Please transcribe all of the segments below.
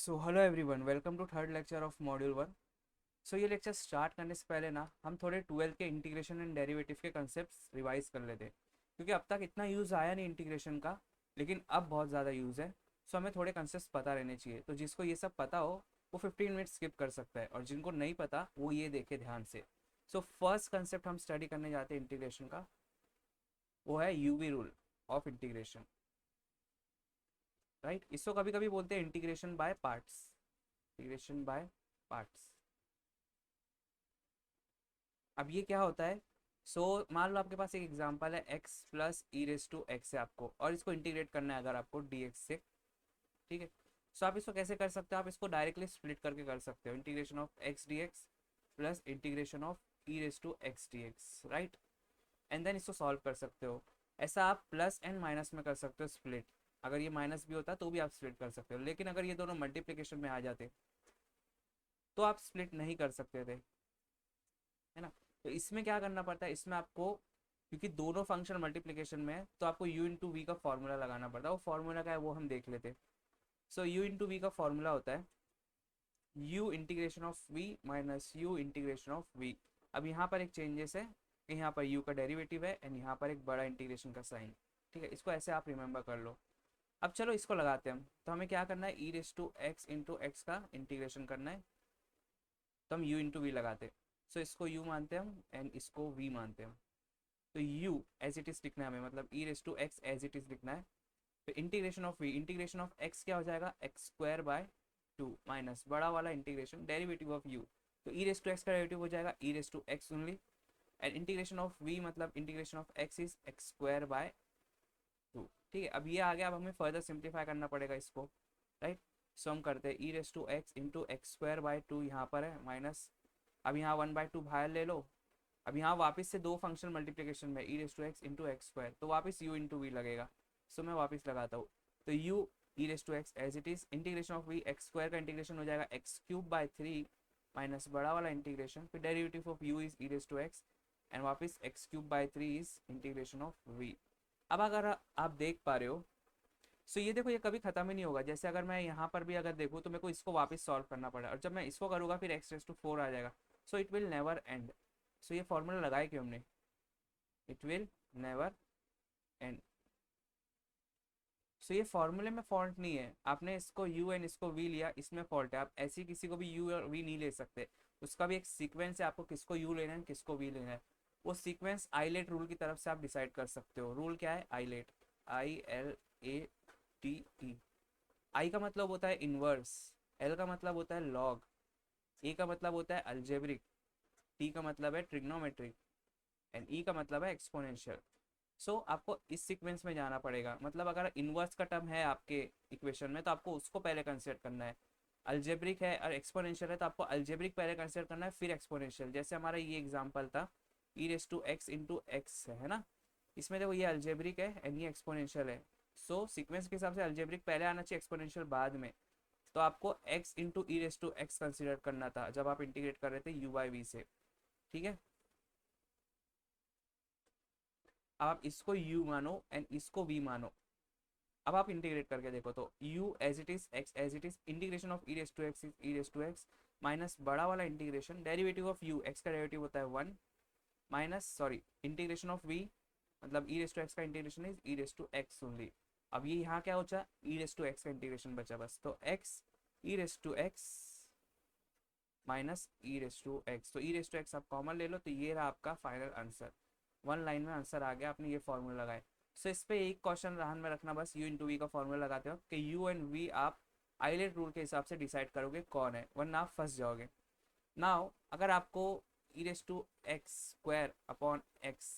So hello everyone, welcome to third lecture of module one. So ये lecture start करने से पहले ना हम थोड़े ट्वेल्थ के इंटीग्रेशन एंड डेरिवेटिव के कंसेप्ट रिवाइज कर लेते हैं, क्योंकि अब तक इतना यूज़ आया नहीं इंटीग्रेशन का, लेकिन अब बहुत ज़्यादा यूज़ है। सो हमें थोड़े कंसेप्ट पता रहने चाहिए। तो जिसको ये सब पता हो वो 15 मिनट स्किप कर सकता है, और जिनको नहीं पता वो ये देखे ध्यान से। सो फर्स्ट कंसेप्ट हम स्टडी करने जाते हैं इंटीग्रेशन का, वो है UV rule of integration. Right, इसको कभी कभी बोलते हैं integration by parts. Integration by parts. अब ये क्या होता है? मान लो आपके पास एक एग्जांपल है x plus e raise to x है आपको, और इसको इंटीग्रेट करना है अगर आपको dx से। ठीक है। आप इसको कैसे कर सकते हो? आप इसको डायरेक्टली स्प्लिट करके कर सकते हो, integration of x dx plus integration of e raise to x d x, right. And then इसको सॉल्व कर सकते हो। ऐसा आप प्लस एंड माइनस में कर सकते हो स्प्लिट। अगर ये माइनस भी होता तो भी आप स्प्लिट कर सकते हो, लेकिन अगर ये दोनों मल्टीप्लीकेशन में आ जाते तो आप स्प्लिट नहीं कर सकते थे, है ना। तो इसमें क्या करना पड़ता है, इसमें आपको, क्योंकि दोनों फंक्शन मल्टीप्लिकेशन में है, तो आपको u इंटू वी का फॉर्मूला लगाना पड़ता है। वो फॉर्मूला क्या है वो हम देख लेते हैं। यू इंटू वी का फॉर्मूला होता है u integration of v minus u integration of v। अब यहाँ पर एक चेंजेस है कि यहाँ पर u का डेरिवेटिव है एंड यहाँ पर एक बड़ा इंटीग्रेशन का साइन। ठीक है, इसको ऐसे आप रिमेंबर कर लो। अब चलो इसको लगाते हैं हम। तो हमें क्या करना है, e raise to x into x का इंटीग्रेशन करना है। तो हम u इंटू वी लगाते हैं। इसको u मानते हैं हम एंड इसको v मानते हैं हम। तो u एज इट इज लिखना है हमें, मतलब e raise to x as it is लिखना है। तो integration of v, integration of x क्या हो जाएगा, x square by two minus बड़ा वाला इंटीग्रेशन डेरिवेटिव ऑफ u। तो ई रेस टू एक्स का डेरिवेटिव हो जाएगा e raise to x only. And integration of v मतलब integration of x is x square by two. ठीक है, अब ये आ गया। अब हमें फर्दर सिंप्लीफाई करना पड़ेगा इसको, राइट। हम करते हैं e raise to x into x square by two, यहाँ पर है माइनस। अब यहाँ 1/2 बाहर ले लो। अब यहाँ वापस से दो फंक्शन मल्टीप्लिकेशन में, e raise to x into x square, तो वापस यू इंटू वी लगेगा। मैं वापस लगाता हूँ। तो u e raise to x as it is, integration of v x square का इंटीग्रेशन हो जाएगा x cube by three minus बड़ा वाला इंटीग्रेशन, फिर derivative of u is e raise to x and वापस x cube by three is integration of v. अब अगर आप देख पा रहे हो, ये देखो ये कभी खत्म ही नहीं होगा। जैसे अगर मैं यहाँ पर भी अगर देखूँ तो मेरे को इसको वापस सॉल्व करना पड़ेगा, और जब मैं इसको करूँगा फिर एक्स रेस टू फोर आ जाएगा। It will never and. ये फॉर्मूला लगाए क्यों हमने, इट विल नेवर एंड। ये फॉर्मूले में फॉल्ट नहीं है, आपने इसको u एंड इसको v लिया, इसमें फॉल्ट है। आप ऐसे किसी को भी u और v नहीं ले सकते। उसका भी एक सीक्वेंस है, आपको किसको u लेना है किसको v लेना है। वो सीक्वेंस आइलेट रूल की तरफ से आप डिसाइड कर सकते हो। रूल क्या है, आइलेट, ILATE। आई का मतलब होता है इनवर्स, एल का मतलब होता है लॉग, ए का मतलब होता है अल्जेब्रिक, टी का मतलब है ट्रिग्नोमेट्रिक, एंड ई का मतलब है एक्सपोनेंशियल। आपको इस सीक्वेंस में जाना पड़ेगा। मतलब अगर इनवर्स का टर्म है आपके इक्वेशन में तो आपको उसको पहले कंसिडर करना है। अल्जेब्रिक है और एक्सपोनेंशियल है तो आपको अल्जेब्रिक पहले कंसिडर करना है फिर एक्सपोनेंशियल। जैसे हमारा ये एग्जांपल था e raise to x into x है ना। इसमें देखो ये अल्जेब्रिक है एंड ये एक्सपोनेंशियल है। सीक्वेंस के हिसाब से अल्जेब्रिक पहले आना चाहिए, एक्सपोनेंशियल बाद में। तो आपको x into e raise to x consider करना था जब आप इंटीग्रेट कर रहे थे u बाई वी से। ठीक है, अब आप इसको u मानो एंड इसको v मानो। अब आप इंटीग्रेट करके देखो तो u as it is, x as it is, integration of e raise to x is e raise to x minus बड़ा वाला integration derivative of u, x का डेरिवेटिव होता है one, minus sorry integration of v मतलब e raise to x का integration is e raise to x only. अब ये यहाँ क्या होता है, ई रेस टू एक्स का इंटीग्रेशन बचा बस। तो x E raise to x minus e raise to x, तो ई रेस टू एक्स आप कॉमन ले लो, तो ये रहा आपका फाइनल आंसर। वन लाइन में आंसर आ गया, आपने ये फॉर्मूला लगाए। इस पे एक क्वेश्चन ध्यान में रखना बस, यू इंटू वी का फॉर्मूला लगाते हो कि यू एंड वी आप आइलेट रूल के हिसाब से डिसाइड करोगे कौन है, वरना आप फंस जाओगे। नाउ अगर आपको e raise to x square upon x,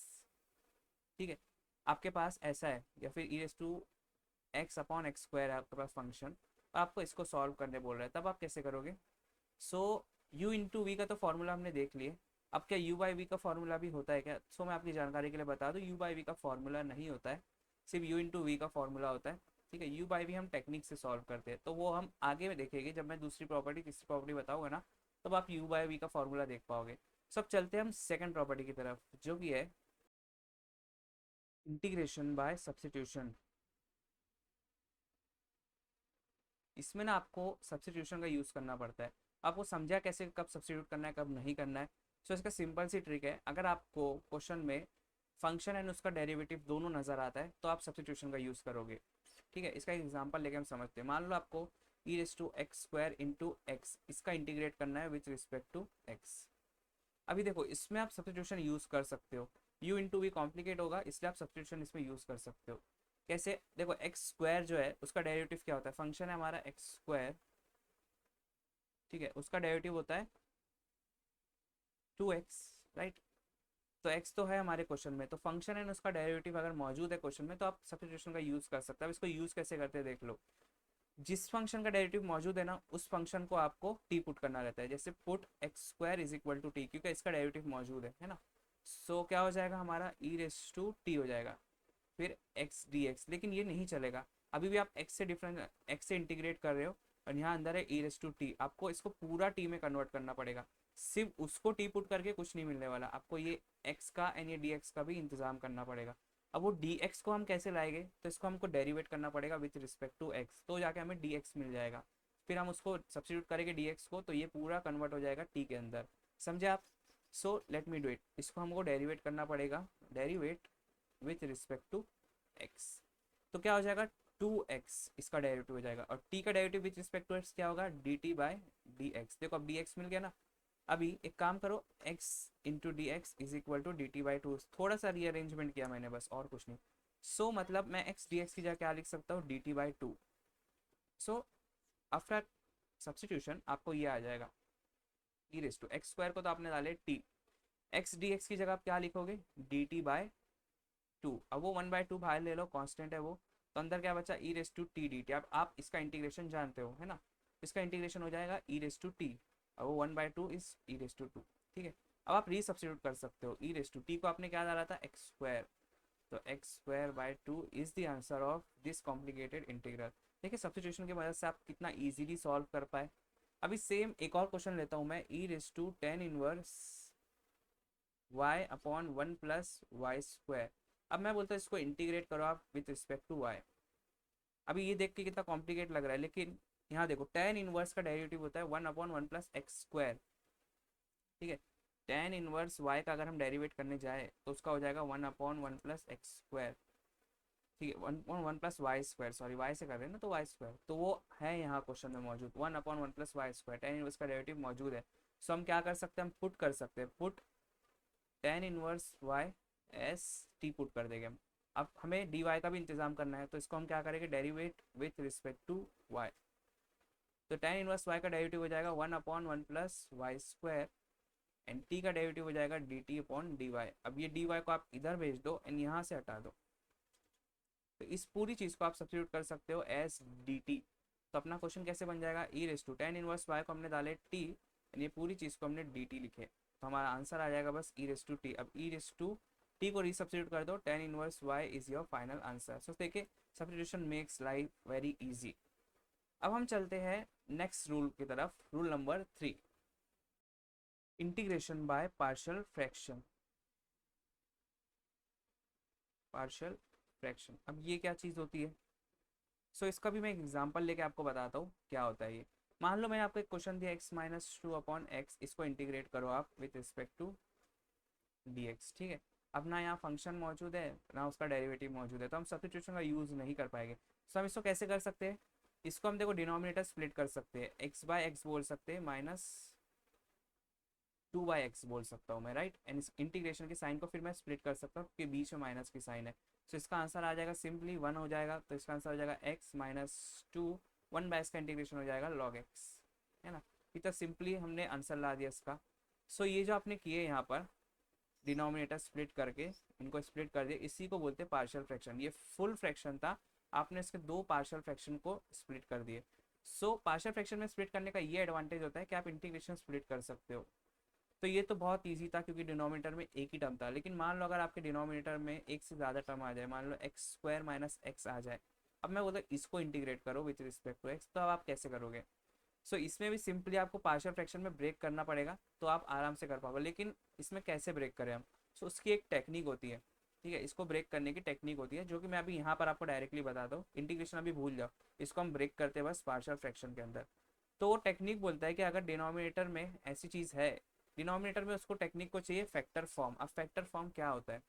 ठीक है, आपके पास ऐसा है, या फिर e raise to x upon x square है आपके पास फंक्शन, आपको इसको सॉल्व करने बोल रहा है, तब आप कैसे करोगे। सो u इंटू वी का तो फॉर्मूला हमने देख लिए। अब क्या u बाई वी का फॉर्मूला भी होता है क्या? मैं आपकी जानकारी के लिए बता दूं, u बाई वी का फॉर्मूला नहीं होता है, सिर्फ u इंटू वी का फॉर्मूला होता है। ठीक है, u बाई वी हम टेक्निक से सॉल्व करते हैं, तो वो हम आगे में देखेंगे जब मैं दूसरी प्रॉपर्टी तीसरी प्रॉपर्टी बताऊंगा ना, तब आप u बाई वी का फॉर्मूला देख पाओगे। सब चलते हैं हम सेकेंड प्रॉपर्टी की तरफ, जो कि है इंटीग्रेशन बाय सब्सटीट्यूशन। इसमें ना आपको सब्स्टिट्यूशन का यूज़ करना पड़ता है। आपको समझा कैसे कब सब्स्टिट्यूट करना है कब नहीं करना है। सो इसका सिंपल सी ट्रिक है, अगर आपको क्वेश्चन में फंक्शन एंड उसका डेरिवेटिव दोनों नज़र आता है तो आप सब्स्टिट्यूशन का यूज़ करोगे। ठीक है, इसका एग्जांपल लेके हम समझते हैं। मान लो आपको e raise to x square into x इसका इंटीग्रेट करना है विथ रिस्पेक्ट टू एक्स। अभी देखो इसमें आप सब्स्टिट्यूशन यूज़ कर सकते हो, यू इंटू वी कॉम्प्लिकेट होगा इसलिए आप सब्स्टिट्यूशन इसमें यूज़ कर सकते हो। कैसे? देखो एक्स स्क्वायर जो है उसका डेरिवेटिव क्या होता है, फंक्शन है हमारा एक्स स्क्वायर, ठीक है, उसका डेरिवेटिव होता है 2x, राइट। तो x तो है हमारे क्वेश्चन में, तो फंक्शन है उसका डेरिवेटिव अगर मौजूद है क्वेश्चन में तो आप सब्स्टिट्यूशन का यूज़ कर सकते हैं। अब इसको यूज़ कैसे करते हैं देख लो। जिस फंक्शन का डेरिवेटिव मौजूद है ना उस फंक्शन को आपको टी पुट करना रहता है, जैसे put x square is equal to t, क्योंकि इसका डेरिवेटिव मौजूद है ना। सो क्या हो जाएगा हमारा ई रेस टू टी हो जाएगा, फिर एक्स डी एक्स। लेकिन ये नहीं चलेगा, अभी भी आप एक्स से डिफरेंट एक्स से इंटीग्रेट कर रहे हो और यहाँ अंदर है ई रेस टू टी, आपको इसको पूरा टी में कन्वर्ट करना पड़ेगा। सिर्फ उसको टी पुट करके कुछ नहीं मिलने वाला, आपको ये एक्स का एंड ये डी एक्स का भी इंतजाम करना पड़ेगा। अब वो डी एक्स को हम कैसे लाएंगे, तो इसको हमको डेरिवेट करना पड़ेगा विथ रिस्पेक्ट टू एक्स, तो जाके हमें डी एक्स मिल जाएगा। फिर हम उसको सब्स्टिट्यूट करेंगे डी एक्स को, तो ये पूरा कन्वर्ट हो जाएगा टी के अंदर। समझे आप? So let me do it, इसको हमको डेरिवेट करना पड़ेगा, derivate with respect to x. तो क्या हो जाएगा 2x इसका डेरिवेटिव हो जाएगा, और t का derivative with respect to x क्या होगा dt बाई डी एक्स। देखो अब dx मिल गया ना। अभी एक काम करो, x into d x is equal to d t by two, थोड़ा सा रीअरेंजमेंट किया मैंने बस, और कुछ नहीं। सो मतलब मैं x डी एक्स की जगह क्या लिख सकता हूँ D t by to. So after substitution आपको ये आ जाएगा e raise to x square को तो आपने डाले t, एक्स डी एक्स की जगह आप क्या लिखोगे डी टी बाई टू। अब वो 1/2 बाहर ले लो, कांस्टेंट है वो, तो अंदर क्या बचा e raise to t d t. अब आप इसका इंटीग्रेशन जानते हो है ना, इसका इंटीग्रेशन हो जाएगा ई रेस टू टी, अब वो 1/2 is e raise to two. ठीक है, अब आप री सब्स्टिट्यूट कर सकते हो, ई रेस टू टी को आपने क्या डाला था एक्स स्क्वायर, तो x square by two is the answer of this complicated integral. देखिए सब्स्टिट्यूशन की मदद से आप कितना ईजिली सॉल्व कर पाए। अभी सेम एक और क्वेश्चन लेता हूँ मैं, e raise to tan inverse y upon 1 plus y square. अब मैं बोलता हूँ इसको इंटीग्रेट करो आप विथ रिस्पेक्ट टू y। अभी ये देख के कितना कॉम्प्लिकेट लग रहा है, लेकिन यहाँ देखो टेन इनवर्स का डेरिवेटिव होता है 1/1 प्लस एक्स स्क्वायर। ठीक है, टेन इनवर्स y का अगर हम डेरिवेट करने जाए तो उसका हो जाएगा 1/1 प्लस एक्स स्क्वायर। ठीक है, 1/1 plus y square, sorry y से कर रहे हैं ना तो वाई स्क्वायर, तो वो है यहाँ क्वेश्चन में मौजूद 1/1 plus y square, tan inverse का डेरिवेटिव मौजूद है। सो हम क्या कर सकते हैं, हम पुट कर सकते हैं, put tan inverse y as t put कर देंगे हम। अब हमें डी वाई का भी इंतजाम करना है, तो इसको हम क्या करेंगे derivate with respect to y. तो टेन इनवर्स वाई का डेरिवेटिव हो जाएगा 1/1 plus y square, and t का डेरिवेटिव हो जाएगा d t upon d y. अब ये डी वाई को आप इधर भेज दो एंड यहाँ से हटा दो, तो इस पूरी चीज़ को आप सब्स्टिट्यूट कर सकते हो एस डी टी। तो अपना क्वेश्चन कैसे बन जाएगा, e raise to tan inverse y को हमने डाले टी एंड ये पूरी चीज़ को हमने डी टी लिखे, तो हमारा आंसर आ जाएगा बस ई रेस टू टी। अब ई रेस टू टी को रीसब्स्टिट्यूट कर दो, tan inverse y is your final answer. So देखिए substitution makes life very easy. अब हम चलते हैं नेक्स्ट रूल की तरफ, rule number 3, integration by partial fraction. Partial fraction, अब ये क्या चीज़ होती है? सो इसका भी मैं एक एग्जांपल लेके आपको बताता हूँ क्या होता है ये। मान लो मैंने आपको एक क्वेश्चन दिया x minus two upon x, इसको इंटीग्रेट करो आप विथ रिस्पेक्ट टू dx। ठीक है, अब ना यहाँ फंक्शन मौजूद है ना उसका डेरिवेटिव मौजूद है, तो हम सब्स्टिट्यूशन का यूज़ नहीं कर पाएंगे। सो हम इसको कैसे कर सकते हैं, इसको हम देखो डिनोमिनेटर स्प्लिट कर सकते हैं, एक्स बाय एक्स बोल सकते हैं, माइनस 2/x बोल सकता हूँ मैं, राइट। एंड इस इंटीग्रेशन की साइन को फिर मैं स्प्लिट कर सकता हूँ क्योंकि बीच में माइनस की साइन है। सो इसका आंसर आ जाएगा सिंपली 1 हो जाएगा, तो इसका आंसर हो जाएगा x माइनस टू, 1/x का इंटीग्रेशन हो जाएगा log x, है ना। इतना सिंपली हमने आंसर ला दिया इसका। सो ये जो आपने किए यहाँ पर डिनोमिनेटर स्प्लिट करके इनको स्प्लिट कर दिया, इसी को बोलते हैं पार्शियल फ्रैक्शन। ये फुल फ्रैक्शन था, आपने इसके दो पार्शियल फ्रैक्शन को स्प्लिट कर दिए। सो पार्शियल फ्रैक्शन में स्प्लिट करने का ये एडवांटेज होता है कि आप इंटीग्रेशन स्प्लिट कर सकते हो। तो ये तो बहुत इजी था क्योंकि डिनोमिनेटर में एक ही टर्म था, लेकिन मान लो अगर आपके डिनोमिनेटर में एक से ज़्यादा टर्म आ जाए, मान लो एक्स स्क्वायर माइनस एक्स आ जाए, अब मैं बोलता इसको इंटीग्रेट करो विथ रिस्पेक्ट टू एक्स, तो अब आप कैसे करोगे? सो इसमें भी सिंपली आपको पार्शियल फ्रैक्शन में ब्रेक करना पड़ेगा, तो आप आराम से कर पाओगे। लेकिन इसमें कैसे ब्रेक करें हम? सो उसकी एक टेक्निक होती है, ठीक है, इसको ब्रेक करने की टेक्निक होती है, जो कि मैं अभी यहाँ पर आपको डायरेक्टली बताता हूँ। इंटीग्रेशन अभी भूल जाओ, इसको हम ब्रेक करते हैं बस पार्शियल फ्रैक्शन के अंदर। तो वो टेक्निक बोलता है कि अगर डिनोमिनेटर में ऐसी चीज़ है, डिनोमिनेटर में उसको टेक्निक को चाहिए फैक्टर फॉर्म। अब फैक्टर फॉर्म क्या होता है?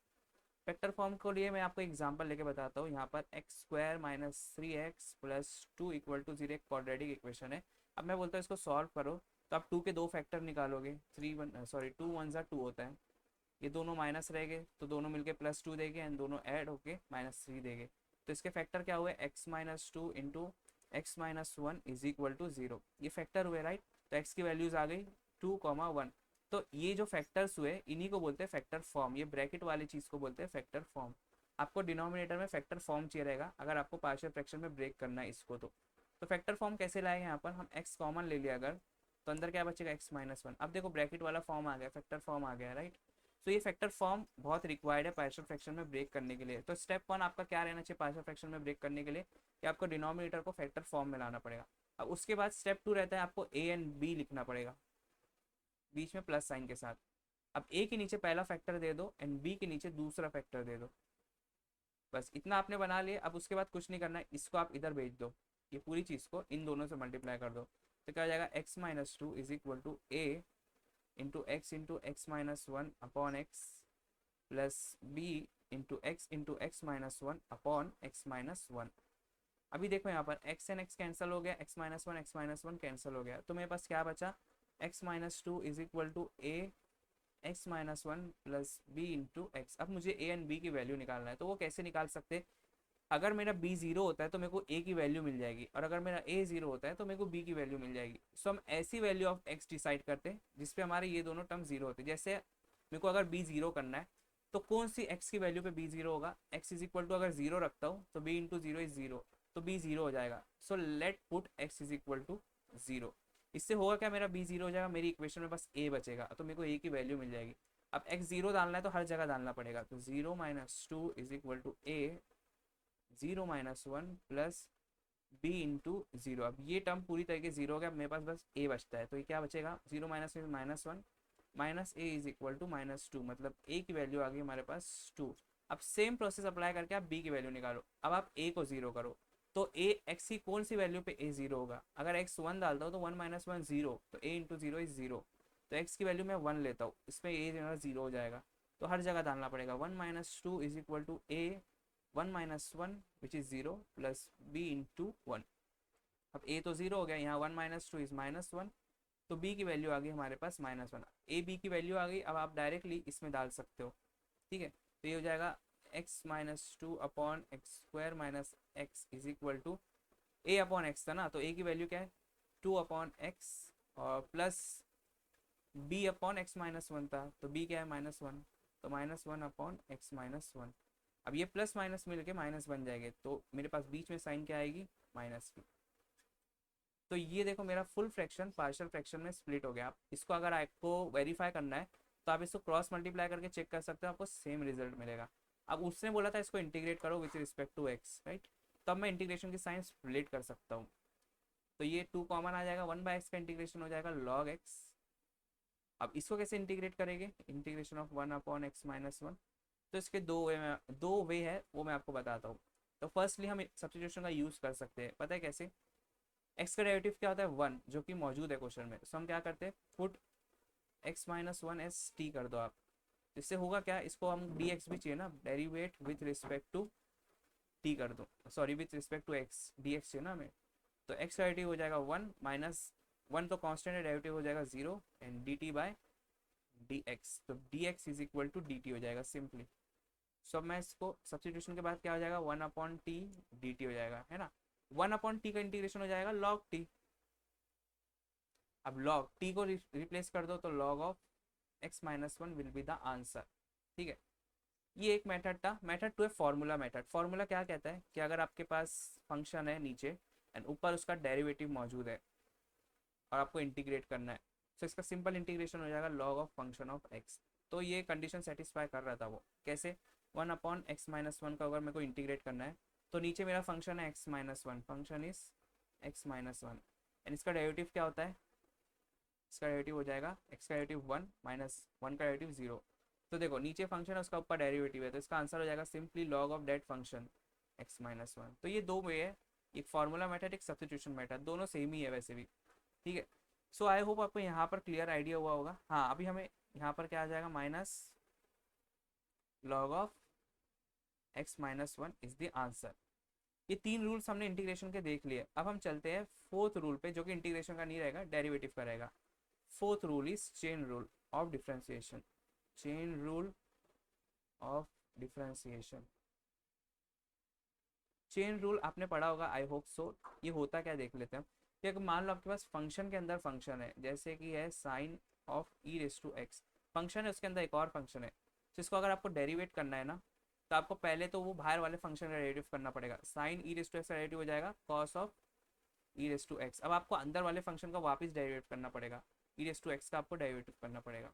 फैक्टर फॉर्म को लिए मैं आपको एग्जांपल लेके बताता हूँ। यहाँ पर x square minus 3x+2 equal to 0 एक क्वाड्रेटिक इक्वेशन है। अब मैं बोलता हूँ इसको सॉल्व करो, तो आप 2 के दो फैक्टर निकालोगे। 2 1 होता है, ये दोनों माइनस रहेंगे तो दोनों मिलके +2 देंगे, एंड दोनों ऐड होके -3 देंगे। तो इसके फैक्टर क्या हुए? x-2 into x-1 is equal to 0। ये फैक्टर हुए, राइट? तो x की वैल्यूज आ गई 2, 1। तो ये जो फैक्टर्स हुए इन्हीं को बोलते हैं फैक्टर फॉर्म। ये ब्रैकेट वाली चीज़ को बोलते हैं फैक्टर फॉर्म। आपको डिनोमिनेटर में फैक्टर फॉर्म चाहिए रहेगा अगर आपको पार्शियल फ्रैक्शन में ब्रेक करना है इसको। तो फैक्टर फॉर्म कैसे लाएंगे? यहाँ पर हम x कॉमन ले लिया अगर, तो अंदर क्या बचेगा? x-1। अब देखो ब्रैकेट वाला फॉर्म आ गया, फैक्टर फॉर्म आ गया, राइट? तो ये फैक्टर फॉर्म बहुत रिक्वायर्ड है पार्शियल फ्रैक्शन में ब्रेक करने के लिए। तो स्टेप 1 आपका क्या रहना चाहिए पार्शियल फ्रैक्शन में ब्रेक करने के लिए, कि आपको डिनोमिनेटर को फैक्टर फॉर्म में लाना पड़ेगा। अब उसके बाद स्टेप 2 रहता है आपको a एंड b लिखना पड़ेगा, बीच में प्लस साइन के साथ। अब a के नीचे पहला फैक्टर दे दो एंड b के नीचे दूसरा फैक्टर दे दो। बस इतना आपने बना लिया। अब उसके बाद कुछ नहीं करना है, इसको आप इधर भेज दो, ये पूरी चीज़ को इन दोनों से मल्टीप्लाई कर दो। तो क्या हो जाएगा? x-2 is equal to a into x-1 upon x plus b into x-1 upon x-1। अभी देखो यहाँ पर x एंड x कैंसिल हो गया, x-1 कैंसिल हो गया, तो मेरे पास क्या बचा? x-2 is equal to a x-1 plus b into x। अब मुझे a एंड b की वैल्यू निकालना है, तो वो कैसे निकाल सकते हैं? अगर मेरा b 0 होता है तो मेरे को a की वैल्यू मिल जाएगी, और अगर मेरा a 0 होता है तो मेरे को b की वैल्यू मिल जाएगी। सो हम ऐसी वैल्यू ऑफ x डिसाइड करते हैं जिसपे हमारे ये दोनों टर्म 0 होते हैं। जैसे मेरे को अगर b 0 करना है, तो कौन सी x की वैल्यू पे b 0 होगा? x इज इक्वल टू अगर 0 रखता हूँ तो b इंटू 0 इज 0, तो b 0 हो जाएगा। So let put x is equal to 0। इससे होगा क्या? मेरा b 0 हो जाएगा, मेरी इक्वेशन में बस a बचेगा, तो मेरे को a की वैल्यू मिल जाएगी। अब x 0 डालना है तो हर जगह डालना पड़ेगा, तो 0-2 is equal to a 0-1 plus b into 0। अब ये टर्म पूरी तरीके 0 हो गया, मेरे पास बस a बचता है, तो ये क्या बचेगा? 0-1 minus a is equal to -2, मतलब a की वैल्यू आ गई हमारे पास 2। अब सेम प्रोसेस अप्लाई करके आप b की वैल्यू निकालो। अब आप a को 0 करो, तो a x की कौन सी वैल्यू पे a 0 होगा? अगर x 1 डालता हूँ तो 1-1 0, तो a इंटू 0 इज 0। तो x की वैल्यू मैं 1 लेता हूँ, इसमें a मेरा 0 हो जाएगा, तो हर जगह डालना पड़ेगा। 1-2 is equal to a 1-1 which is 0 plus b into 1। अब a तो 0 हो गया, यहाँ 1-2 इज -1, तो b की वैल्यू आ गई हमारे पास -1। a b की वैल्यू आ गई, अब आप डायरेक्टली इसमें डाल सकते हो, ठीक है? तो ये हो जाएगा x-2 upon x square minus x is equal to a upon x था ना, तो a की वैल्यू क्या है? 2 अपॉन एक्स, और प्लस b अपॉन x-1 था, तो b क्या है? -1, तो -1 अपॉन x-1। अब ये प्लस माइनस मिलके माइनस बन जाएंगे, तो मेरे पास बीच में साइन क्या आएगी? माइनस की। तो ये देखो मेरा फुल फ्रैक्शन पार्शियल फ्रैक्शन में स्प्लिट हो गया। आप इसको अगर आपको वेरीफाई करना है तो आप इसको क्रॉस मल्टीप्लाई करके चेक कर सकते हो, आपको सेम रिजल्ट मिलेगा। अब उसने बोला था इसको इंटीग्रेट करो with respect to x, right? तब मैं इंटीग्रेशन की साइन स्प्लिट कर सकता हूँ। तो ये 2 कॉमन आ जाएगा, 1/x का इंटीग्रेशन हो जाएगा log x। अब इसको कैसे इंटीग्रेट करेंगे? Integration of 1/x-1। तो इसके दो वे है, वो मैं आपको बताता हूँ। तो फर्स्टली हम सब्स्टिट्यूशन का यूज़ कर सकते हैं, पता है कैसे? एक्स का डेरिवेटिव क्या होता है? 1, जो कि मौजूद है क्वेश्चन में। तो हम क्या करते हैं? पुट x-1 एस टी कर दो आप। इससे होगा क्या? इसको हम dx भी चाहिए ना, derivate with respect to t कर दो, sorry with respect to x, dx चाहिए ना हमें। तो x डेरिवेटिव हो जाएगा 1 माइनस 1, तो कॉन्स्टेंट है, डेरिवेटिव हो जाएगा 0, एंड dt बाय dx। तो dx is equal to dt हो जाएगा सिंपली। सो अब मैं इसको सब्स्टिट्यूशन के बाद क्या हो जाएगा? 1/t dt हो जाएगा, है ना? 1/t का इंटीग्रेशन हो जाएगा log t। अब log t को रिप्लेस कर दो, तो log of x-1 will be the answer, ठीक है? ये एक मेथड था। मेथड 2 है फॉर्मूला मेथड। फॉर्मूला क्या कहता है कि अगर आपके पास फंक्शन है नीचे एंड ऊपर उसका डेरिवेटिव मौजूद है और आपको इंटीग्रेट करना है, तो इसका सिंपल इंटीग्रेशन हो जाएगा log of function of x। तो ये कंडीशन सेटिस्फाई कर रहा था वो कैसे? 1/x-1 का अगर मेरे को इंटीग्रेट करना है, तो नीचे मेरा फंक्शन है x-1, function is x-1, and इसका डेरिवेटिव क्या होता है? इसका डेरिवेटिव हो जाएगा x का डेरिवेटिव 1 -1 का डेरिवेटिव 0, तो देखो नीचे फंक्शन है उसका ऊपर डेरिवेटिव है, तो इसका आंसर हो जाएगा simply log of that function x-1। तो ये दो वे है, एक फार्मूला मेथड एक सब्स्टिट्यूशन मेथड, दोनों सेम ही है वैसे भी, ठीक है। सो आई होप आपको यहाँ पर क्लियर आइडिया हुआ होगा। हाँ अभी हमें यहाँ पर क्या आ जाएगा, minus log of x-1 is the answer. ये तीन रूल्स हमने इंटीग्रेशन के देख लिए। अब हम चलते हैं फोर्थ रूल पे, जो कि इंटीग्रेशन का नहीं रहेगा, डेरिवेटिव का रहेगा। Fourth rule is chain rule of differentiation. Chain rule of differentiation, chain rule आपने पढ़ा होगा आई होप सो। ये होता क्या देख लेते हैं हम, कि अगर मान लो आपके पास फंक्शन के अंदर फंक्शन है, जैसे कि है sine of e raise to x, function है उसके अंदर एक और फंक्शन है, जिसको अगर आपको डेरिवेट करना है ना, तो आपको पहले तो वो बाहर वाले फंक्शन का डेरिवेटिव करना पड़ेगा। Sine e raise to x का डेरिवेटिव हो जाएगा cos of e raise to x. अब आपको अंदर वाले फंक्शन का वापस डेरिवेट करना पड़ेगा, ई रेस टू एक्स का आपको डेरिवेटिव करना पड़ेगा।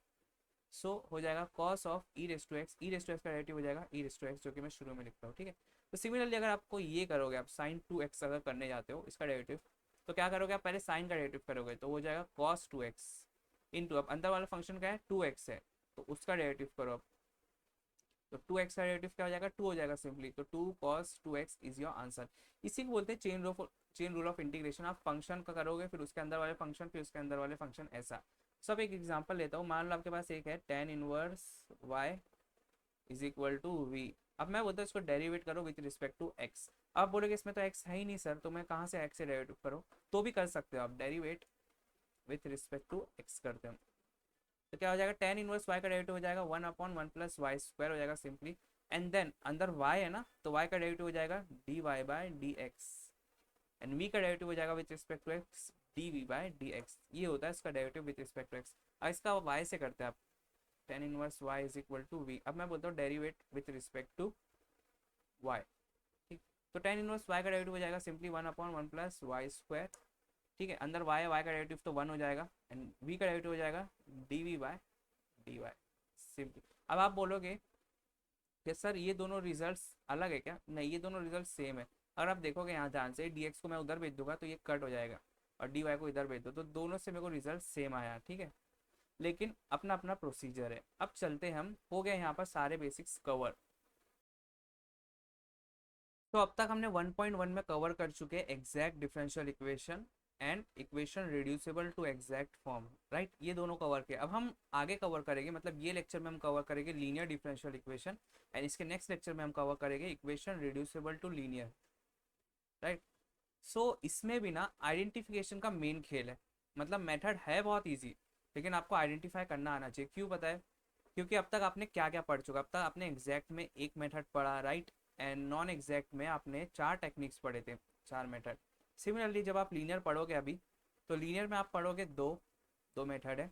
सो हो जाएगा cos of e raise to x, e raise to x का डेरिवेटिव हो जाएगा ई रेस टू एक्स, जो कि मैं शुरू में लिखता हूँ, ठीक है। तो सिमिलरली अगर आपको ये करोगे, आप साइन टू एक्स अगर करने जाते हो इसका डेरिवेटिव, तो क्या करोगे, आप पहले साइन का डेरिवेटिव करोगे, तो हो जाएगा कॉस टू एक्स इंटू, अब अंदर वाला फंक्शन का है टू एक्स है, तो उसका डेरिवेटिव करो। तो टू एक्स का डेरिवेटिव क्या हो जाएगा, टू हो जाएगा सिंपली, तो two cos two x is your answer. इसी को बोलते हैं चेन रूल ऑफ इंटीग्रेशन। आप फंक्शन का करोगे, फिर उसके अंदर वाले फंक्शन, फिर उसके अंदर वाले फंक्शन, ऐसा। सब एक एग्जांपल लेता हूँ। मान लो आपके पास एक है tan inverse y is equal to v. अब मैं बोलता हूँ इसको डेरिवेट करो विथ रिस्पेक्ट टू एक्स। अब बोलोगे इसमें तो एक्स है ही नहीं सर, तो मैं कहाँ से एक्स से डेरिवेटिव करो, तो भी कर सकते हो आप, derivate with respect to x करते हो। तो क्या हो जाएगा, टेन इनवर्स वाई का डेरिवेटिव हो जाएगा one upon one plus y square हो जाएगा सिंपली। एंड देन अंदर वाई है ना, तो वाई का डेरिवेटिव हो जाएगा d y by d x, and v का डेरिवेटिव हो जाएगा with respect to x d v by d x. ये होता है इसका derivative with respect to x. अब इसका वाई से करते हैं आप, tan inverse y is equal to v. अब मैं बोलता हूँ derivate with respect to y, ठीक। तो टेन इनवर्स वाई का डेरिवेटिव हो जाएगा simply one upon one plus y square, ठीक है। अंदर वाई है, वाई का डेरिवेटिव तो वन हो जाएगा, एंड वी का डेरिवेटिव हो जाएगा d v by d y, simple. अब आप बोलोगे कि सर ये दोनों रिजल्ट्स अलग है क्या, नहीं ये दोनों रिजल्ट सेम है। अगर आप देखोगे यहाँ ध्यान से, डी एक्स को मैं उधर भेज दूंगा तो ये कट हो जाएगा, और डी वाई को इधर भेज दो तो दोनों से मेरे को रिजल्ट सेम आया, ठीक है। लेकिन अपना अपना प्रोसीजर है। अब चलते हैं, हम हो गए यहाँ पर सारे बेसिक्स कवर। तो अब तक हमने 1.1 में कवर कर चुके हैं exact differential equation and equation reducible to exact form, right. ये दोनों कवर किए। अब हम आगे कवर करेंगे, मतलब ये लेक्चर में हम कवर करेंगे लीनियर डिफरेंशियल इक्वेशन, एंड इसके नेक्स्ट लेक्चर में हम कवर करेंगे equation reducible to linear, right. So इसमें भी ना आइडेंटिफिकेशन का मेन खेल है। मतलब मेथड है बहुत ईजी, लेकिन आपको आइडेंटिफाई करना आना चाहिए। क्यों पता है, क्योंकि अब तक आपने क्या क्या पढ़ चुका, अब तक आपने एग्जैक्ट में एक मेथड पढ़ा, राइट, एंड नॉन एग्जैक्ट में आपने चार टेक्निक्स पढ़े थे, चार मेथड। सिमिलरली जब आप लीनियर पढ़ोगे अभी, तो लीनियर में आप पढ़ोगे दो दो मेथड है,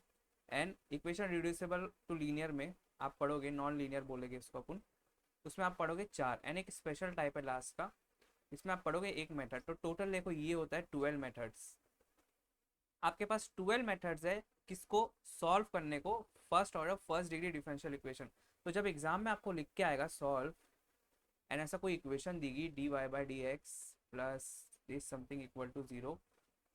and equation reducible to linear में आप पढ़ोगे, नॉन लीनियर बोलेंगे इसको अपन, उसमें आप पढ़ोगे चार, एंड एक स्पेशल टाइप है लास्ट का, इसमें आप पढ़ोगे एक मेथड। तो टोटल देखो ये होता है 12 मेथड्स। आपके पास 12 मेथड्स है किसको सॉल्व करने को, first order first degree differential equation. तो जब एग्जाम में आपको लिख के आएगा सॉल्व, एंड ऐसा कोई इक्वेशन देगी d y by d x plus this something equal to zero,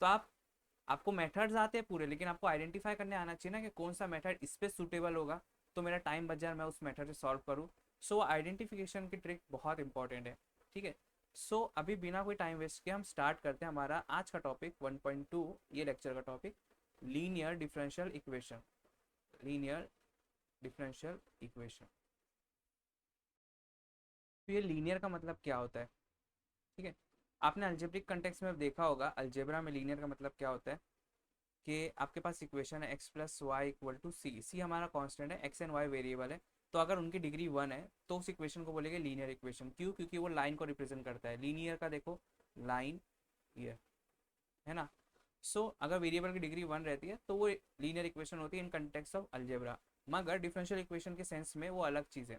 तो आपको मेथड्स आते हैं पूरे, लेकिन आपको आइडेंटिफाई करने आना चाहिए ना कि कौन सा मेथड इस पे सूटेबल होगा, तो मेरा टाइम बच जाए, मैं उस मेथड से सॉल्व करूँ। सो आइडेंटिफिकेशन की ट्रिक बहुत इंपॉर्टेंट है, ठीक है। सो अभी बिना कोई टाइम वेस्ट के हम स्टार्ट करते हैं हमारा आज का टॉपिक 1.2, ये लेक्चर का topic linear differential equation. Linear differential equation, तो ये लीनियर का मतलब क्या होता है, ठीक है। आपने अल्जेब्रिक कंटेक्स्ट में देखा होगा, अलजेब्रा में लीनियर का मतलब क्या होता है, कि आपके पास इक्वेशन है x plus y equal to c, c हमारा कांस्टेंट है, एक्स एंड वाई वेरिएबल है। तो अगर उनकी डिग्री 1 है तो उस इक्वेशन को बोलेंगे लीनियर इक्वेशन। क्यों, क्योंकि वो लाइन को रिप्रेजेंट करता है। लीनियर का देखो लाइन ये है ना। अगर वेरिएबल की डिग्री 1 रहती है तो वो लीनियर इक्वेशन होती है इन कंटेक्स्ट ऑफ अलजेब्रा। मगर डिफरेंशियल इक्वेशन के सेंस में वो अलग चीज़ है।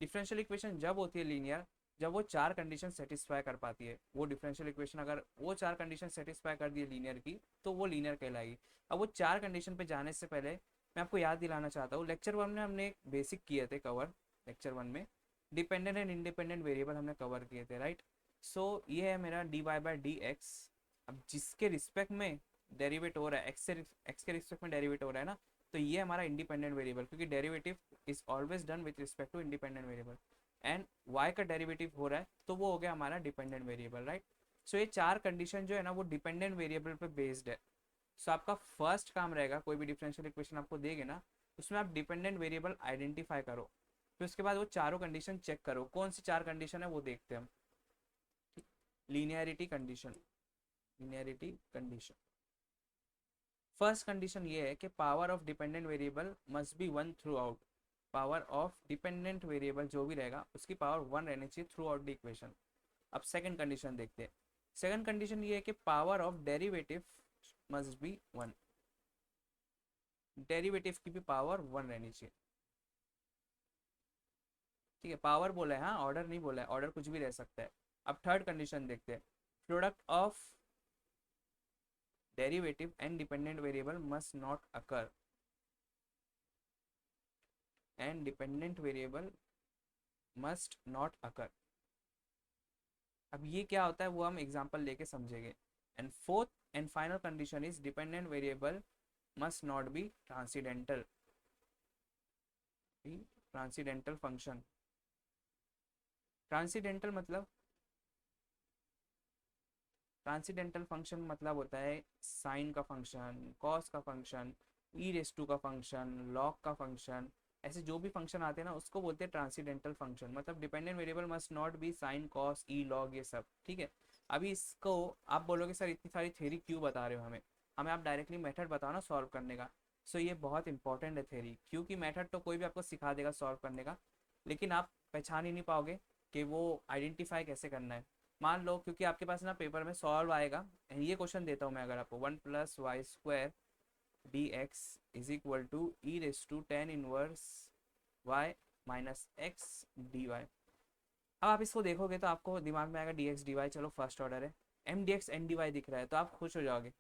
डिफरेंशियल इक्वेशन जब होती है लीनियर, जब वो चार कंडीशन सेटिस्फाई कर पाती है। वो डिफरेंशियल इक्वेशन अगर वो चार कंडीशन सेटिस्फाई कर दी है लीनियर की, तो वो लीनियर कहलाएगी। अब वो चार कंडीशन पे जाने से पहले मैं आपको याद दिलाना चाहता हूँ, लेक्चर 1 में हमने एक बेसिक किए थे कवर। लेक्चर 1 में डिपेंडेंट एंड इंडिपेंडेंट वेरिएबल हमने कवर किए थे, राइट। ये है मेरा d y by d x. अब जिसके रिस्पेक्ट में डेरिवेट हो रहा है, एक्स के रिस्पेक्ट में डेरिवेट हो रहा है ना, तो ये हमारा इंडिपेंडेंट वेरिएबल, क्योंकि derivative is always done with respect to independent variable, and y का डेरिवेटिव हो रहा है तो वो हो गया हमारा डिपेंडेंट वेरिएबल, राइट। सो ये चार कंडीशन जो है ना वो डिपेंडेंट वेरिएबल पे बेस्ड है। सो आपका फर्स्ट काम रहेगा, कोई भी डिफरेंशियल इक्वेशन आपको देगे ना, उसमें आप डिपेंडेंट वेरिएबल आइडेंटिफाई करो, फिर उसके बाद वो चारों कंडीशन चेक करो, कौन सी चार कंडीशन है वो देखते हैं हम। Linearity condition, linearity condition, first condition ये है कि power of dependent variable must be one through out, power of dependent variable जो भी रहेगा उसकी पावर वन रहनी चाहिए थ्रू आउट द इक्वेशन। अब सेकंड कंडीशन देखते हैं। सेकंड कंडीशन ये है कि power of derivative must be one, derivative की भी पावर वन रहनी चाहिए, ठीक है। पावर बोला है, हाँ, ऑर्डर नहीं बोला है, ऑर्डर कुछ भी रह सकता है। अब थर्ड कंडीशन देखते हैं। Product of derivative and dependent variable must not occur, and dependent variable must not occur. अब ये क्या होता है वो हम एग्जांपल लेके समझेंगे। And fourth and final condition is dependent variable must not be transcendental, transcendental function. Transcendental मतलब, ट्रांसीडेंटल फंक्शन मतलब होता है साइन का फंक्शन, कॉस का फंक्शन, ई रेस टू का फंक्शन, लॉग का फंक्शन, ऐसे जो भी फंक्शन आते हैं ना उसको बोलते हैं ट्रांसीडेंटल फंक्शन। मतलब dependent variable must not be sine cos E log ये सब, ठीक है। अभी इसको आप बोलोगे सर इतनी सारी थ्योरी क्यों बता रहे हो हमें, हमें आप डायरेक्टली मेथड बताओ ना सॉल्व करने का। सो ये बहुत इंपॉर्टेंट है थ्योरी, क्योंकि मेथड तो कोई भी आपको सिखा देगा सॉल्व करने का, लेकिन आप पहचान ही नहीं पाओगे कि वो आइडेंटिफाई कैसे करना है। मान लो, क्योंकि आपके पास ना पेपर में सॉल्व आएगा, ये क्वेश्चन देता हूँ मैं अगर आपको, one plus y square d x is equal to e raise to tan inverse y minus x d y. अब आप इसको देखोगे तो आपको दिमाग में आएगा डी एक्स डी वाई, चलो फर्स्ट ऑर्डर है, M d x N d y दिख रहा है तो आप खुश हो जाओगे,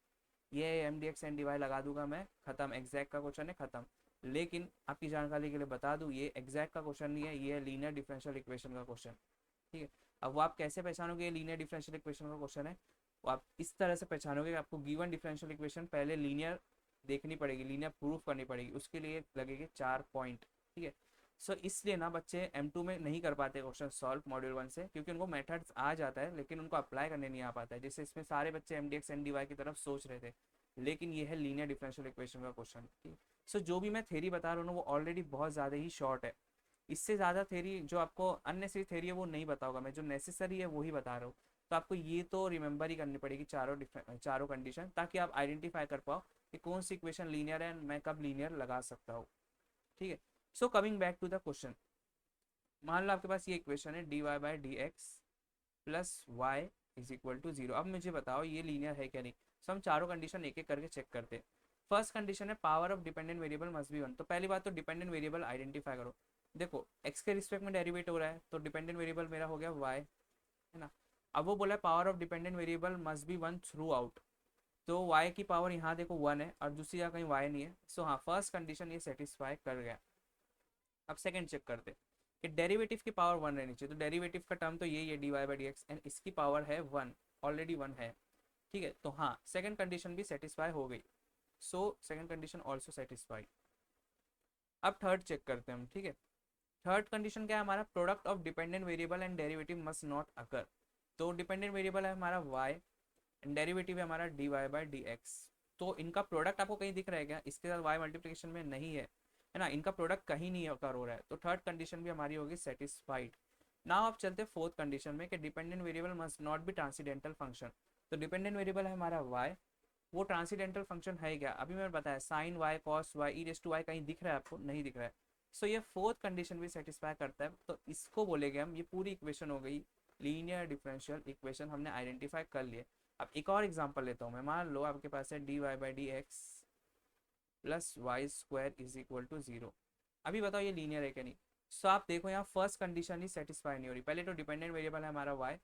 ये M d x N d y लगा दूंगा मैं, खत्म, एग्जैक्ट का क्वेश्चन है, खत्म। लेकिन आपकी जानकारी के लिए बता दूं ये एग्जैक्ट का क्वेश्चन नहीं है, ये है लीनियर डिफरेंशियल इक्वेशन का क्वेश्चन, ठीक है। अब वो आप कैसे पहचानोगे ये लीनियर डिफरेंशियल इक्वेशन का क्वेश्चन है, वो आप इस तरह से पहचानोगे कि आपको गिवन डिफरेंशियल इक्वेशन पहले लीनियर देखनी पड़ेगी, लीनियर प्रूफ करनी पड़ेगी, उसके लिए लगेंगे 4 पॉइंट, ठीक है। सो इसलिए ना बच्चे M2 में नहीं कर पाते क्वेश्चन सॉल्व मॉड्यूल 1 से, क्योंकि उनको मेथड्स आ जाता है लेकिन उनको अप्लाई करने नहीं आ पाता है, जैसे इसमें सारे बच्चे M d x N d y की तरफ सोच रहे थे, लेकिन ये है लीनियर डिफरेंशियल इक्वेशन का क्वेश्चन, ठीक है। सो जो भी मैं थ्योरी बता रहा हूँ ना वो ऑलरेडी बहुत ज़्यादा ही शॉर्ट है, इससे ज़्यादा थ्योरी जो आपको अननेसेसरी थ्योरी है वो नहीं बताऊंगा मैं, जो नेसेसरी है वो ही बता रहा हूँ। तो आपको ये तो रिमेंबर ही करनी पड़ेगी चारों कंडीशन, ताकि आप आइडेंटिफाई कर पाओ कि कौन सी इक्वेशन लीनियर है, मैं कब लीनियर लगा सकता हूँ, ठीक है। So coming back to the question, मान लो आपके पास ये इक्वेशन है d y by d x plus y is equal to zero. अब मुझे बताओ ये लीनियर है क्या नहीं। सो हम चारों कंडीशन एक एक करके चेक करते हैं। फर्स्ट कंडीशन है power of dependent variable must be one, तो पहली बात तो डिपेंडेंट वेरिएबल आइडेंटिफाई करो। देखो एक्स के रिस्पेक्ट में डेरिवेट हो रहा है तो डिपेंडेंट वेरिएबल मेरा हो गया वाई, है ना। अब वो बोला है power of dependent variable must be one through out, तो y की पावर यहाँ देखो वन है और दूसरी जगह कहीं y नहीं है। सो हाँ, फर्स्ट कंडीशन ये सेटिस्फाई कर गया। अब सेकंड चेक करते कि डेरिवेटिव की पावर वन रहनी चाहिए, तो डेरिवेटिव का टर्म तो यही है d y by d x, and इसकी पावर है वन, ऑलरेडी वन है, ठीक है। तो हाँ, सेकंड कंडीशन भी सेटिस्फाई हो गई। So second condition also satisfy. अब थर्ड चेक करते हैं हम, ठीक है। थर्ड कंडीशन क्या है हमारा, product of dependent variable and derivative must not occur. तो डिपेंडेंट वेरिएबल है हमारा y एंड डेरिवेटिव है हमारा d y by d x. तो इनका प्रोडक्ट आपको कहीं दिख रहा है क्या, इसके साथ y मल्टीप्लिकेशन में नहीं है ना, इनका प्रोडक्ट कहीं नहीं अकर हो रहा है, तो थर्ड कंडीशन भी हमारी होगी सेटिस्फाइड। नाउ आप चलते फोर्थ कंडीशन में कि dependent variable must not be transcendental function. तो डिपेंडेंट वेरिएबल है हमारा y, वो ट्रांसीडेंटल फंक्शन है क्या, अभी मैंने बताया sine y cos y e raise to y, कहीं दिख रहा है आपको, नहीं दिख रहा है। सो ये फोर्थ कंडीशन भी सेटिस्फाई करता है, तो इसको बोलेंगे हम, ये पूरी इक्वेशन हो गई लीनियर डिफरेंशियल इक्वेशन, हमने आइडेंटिफाई कर लिए। अब एक और एग्जांपल लेता हूँ मैं, मान लो आपके पास है d y by d x plus y square is equal to zero. अभी बताओ ये लीनियर है क्या नहीं। सो आप देखो यहाँ फर्स्ट कंडीशन ही सेटिस्फाई नहीं हो रही, पहले तो डिपेंडेंट वेरिएबल है हमारा वाई,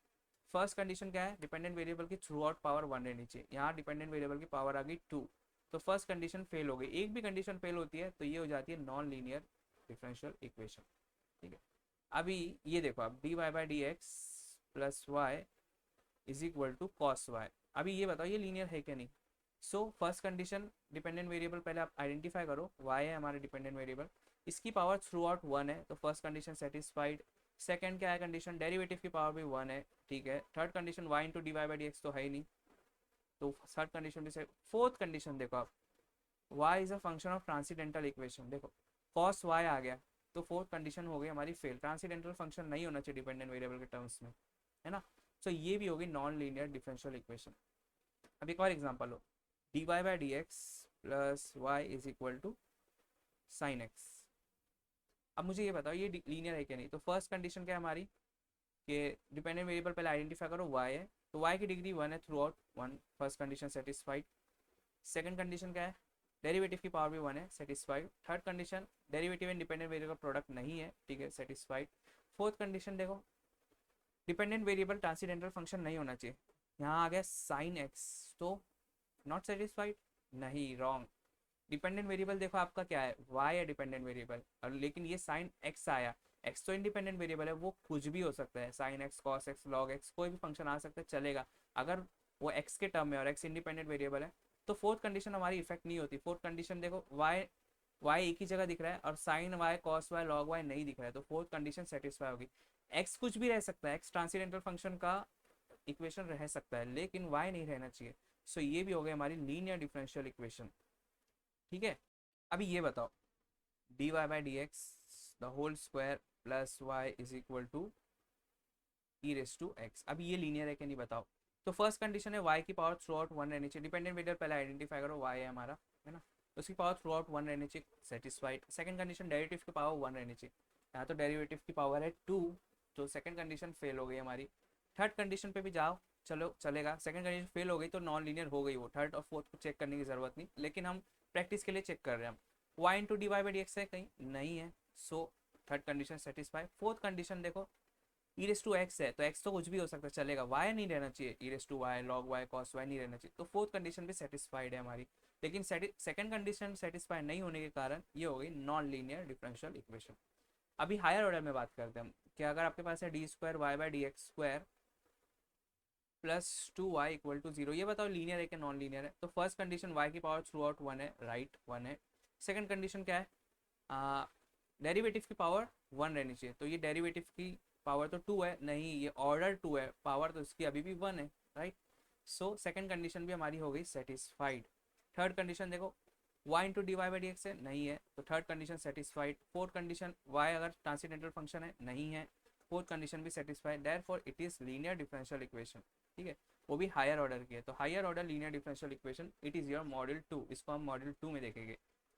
फर्स्ट कंडीशन क्या है, डिपेंडेंट वेरिएबल की थ्रू आउट पावर वन रहनी चाहिए, यहाँ डिपेंडेंट वेरिएबल की पावर आ गई टू, तो फर्स्ट कंडीशन फेल हो गई। एक भी कंडीशन फेल होती है तो ये हो जाती है नॉन लीनियर डिफरेंशियल इक्वेशन, ठीक है। अभी ये देखो आप d y by d x plus y is equal to cos y, अभी ये बताओ ये लीनियर है क्या नहीं। So first condition dependent variable पहले आप आइडेंटिफाई करो, y है हमारे डिपेंडेंट वेरिएबल, इसकी पावर थ्रू आउट 1 है, तो फर्स्ट कंडीशन सेटिस्फाइड। सेकंड क्या है कंडीशन, डेरिवेटिव की पावर भी 1 है, ठीक है। Third condition y into d y by d x तो है ही नहीं, तो थर्ड कंडीशन भी से। फोर्थ कंडीशन देखो आप, y is a function of transcendental equation, देखो cos y आ गया, तो फोर्थ कंडीशन हो गई हमारी फेल, ट्रांसीडेंटल फंक्शन नहीं होना चाहिए डिपेंडेंट वेरिएबल के टर्म्स में, है ना। सो ये भी होगी नॉन लीनियर डिफरेंशियल इक्वेशन। अब एक और एग्जांपल हो, d y by d x plus y is equal to sine x. अब मुझे ये बताओ ये लीनियर है क्या नहीं। तो फर्स्ट कंडीशन क्या है हमारी कि डिपेंडेंट वेरिएबल पहले आइडेंटिफाई करो, y है, तो y की डिग्री 1 है through out 1, first condition satisfied. Second condition क्या है, डेरिवेटिव की पावर भी 1 है, satisfied. Third condition derivative and dependent variable का प्रोडक्ट नहीं है, ठीक है, सेटिस्फाइड। फोर्थ कंडीशन देखो, डिपेंडेंट वेरिएबल ट्रांसीडेंटल फंक्शन नहीं होना चाहिए, यहाँ आ गया साइन एक्स, तो नॉट सेटिस्फाइड, नहीं, रॉन्ग। डिपेंडेंट वेरिएबल देखो आपका क्या है, y है डिपेंडेंट वेरिएबल, और लेकिन ये साइन x आया, x तो इंडिपेंडेंट वेरिएबल है, वो कुछ भी हो सकता है, sign x cos x log x कोई भी फंक्शन आ सकता है, चलेगा अगर वो x के टर्म में और x इंडिपेंडेंट वेरिएबल है। तो फोर्थ कंडीशन हमारी इफेक्ट नहीं होती। फोर्थ कंडीशन देखो, y एक ही जगह दिख रहा है और sign y cos y log y नहीं दिख रहा है, तो फोर्थ कंडीशन सेटिस्फाई होगी। x कुछ भी रह सकता है, x ट्रांसीडेंटल फंक्शन का इक्वेशन रह सकता है, लेकिन y नहीं रहना चाहिए। सो ये भी हो गई हमारी लीनियर डिफरेंशियल इक्वेशन, ठीक है। अभी ये बताओ, d y by d x the whole square plus y is equal to e raise to x, अभी ये लीनियर है कि नहीं बताओ। तो फर्स्ट कंडीशन है y की पावर थ्रू आउट 1 रहनी चाहिए, डिपेंडेंट वेरिएबल पहले आइडेंटिफाई करो, y है हमारा, है ना, तो उसकी पावर थ्रू आउट 1 रहनी चाहिए, सेटिस्फाइड। सेकंड कंडीशन डेरिवेटिव की पावर 1 रहनी चाहिए, यहाँ तो डेरिवेटिव की पावर है 2, तो सेकंड कंडीशन फेल हो गई हमारी। थर्ड कंडीशन पे भी जाओ, चलो चलेगा, सेकंड कंडीशन फेल हो गई तो नॉन लीनियर हो गई वो, थर्ड और फोर्थ को चेक करने की जरूरत नहीं, लेकिन हम प्रैक्टिस के लिए चेक कर रहे हैं हम। y into d y by d x है कहीं नहीं है, so third condition satisfy. Fourth condition देखो, ई रेस टू एक्स है, तो एक्स तो कुछ भी हो सकता है, चलेगा, वाई नहीं रहना चाहिए, e raise to y log y cos y नहीं रहना चाहिए, तो फोर्थ कंडीशन भी सेटिस्फाइड है हमारी। लेकिन सेकंड कंडीशन सेटिस्फाइड नहीं होने के कारण ये हो गई नॉन लीनियर डिफरेंशियल इक्वेशन। अभी हायर ऑर्डर में बात करते हैं हम, कि अगर आपके पास है d square y by d x square plus 2y equal to 0, ये बताओ लीनियर है कि नॉन लीनियर है। तो फर्स्ट कंडीशन y की पावर थ्रू आउट 1 है, राइट 1 है। सेकंड कंडीशन क्या है, डेरिवेटिव की पावर 1 रहनी चाहिए, तो ये डेरिवेटिव की पावर तो 2 है, नहीं ये ऑर्डर 2 है, पावर तो इसकी अभी भी 1 है, राइट। सो सेकंड कंडीशन भी हमारी हो गई सेटिस्फाइड। थर्ड कंडीशन देखो, y into d y by d x है, नहीं है, तो third condition satisfied. Fourth condition y अगर ट्रांसीडेंटल फंक्शन है, नहीं है, फोर्थ कंडीशन भी satisfied, therefore it is linear differential equation, ठीक है, वो भी हायर ऑर्डर की है। तो higher order linear differential equation it is your module 2, इसको हम मॉड्यूल 2 में देखेंगे,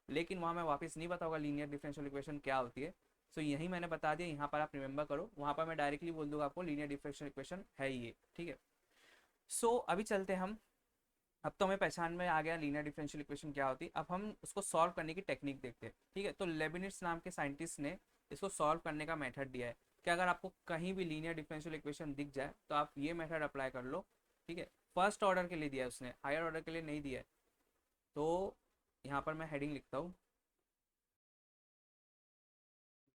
लेकिन वहाँ मैं वापस नहीं बताऊंगा लीनियर डिफरेंशियल इक्वेशन क्या होती है। सो यही मैंने बता दिया, यहाँ पर आप रिमेंबर करो, वहाँ पर मैं डायरेक्टली बोल दूंगा आपको लीनियर डिफरेंशियल इक्वेशन है ये, ठीक है। सो अभी चलते हम, अब तो हमें पहचान में आ गया लीनियर डिफरेंशियल इक्वेशन क्या होती है, अब हम उसको सॉल्व करने की टेक्निक देखते हैं, ठीक है। तो लेबिनिट्स नाम के साइंटिस्ट ने इसको सॉल्व करने का मेथड दिया है कि अगर आपको कहीं भी लीनियर डिफरेंशियल इक्वेशन दिख जाए तो आप ये मेथड अप्लाई कर लो, ठीक है। फर्स्ट ऑर्डर के लिए दिया है उसने, हायर ऑर्डर के लिए नहीं दिया है। तो यहाँ पर मैं हेडिंग लिखता हूँ,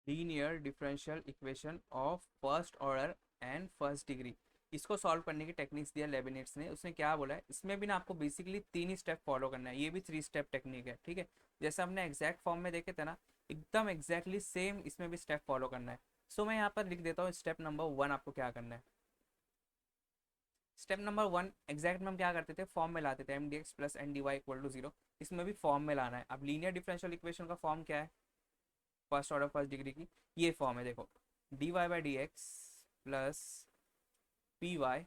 linear differential equation of first order and first degree, इसको सॉल्व करने की टेक्निक्स दिया लेबिनिट्स ने। उसने क्या बोला है, इसमें भी ना आपको बेसिकली 3 ही स्टेप फॉलो करना है, ये भी 3 स्टेप टेक्निक है, ठीक है। जैसे हमने एग्जैक्ट फॉर्म में देखे थे ना, एकदम एग्जैक्टली सेम इसमें भी स्टेप फॉलो करना है। सो मैं यहाँ पर लिख देता हूँ स्टेप नंबर 1 आपको क्या करना है। स्टेप नंबर 1 एग्जैक्ट में हम क्या करते थे, फॉर्म में लाते थे, M d x plus N d y equal to 0, इसमें भी फॉर्म में लाना है। अब लीनियर डिफरेंशियल इक्वेशन का फॉर्म क्या है, फर्स्ट ऑर्डर फर्स्ट डिग्री की ये फॉर्म है, देखो d y by d x plus P y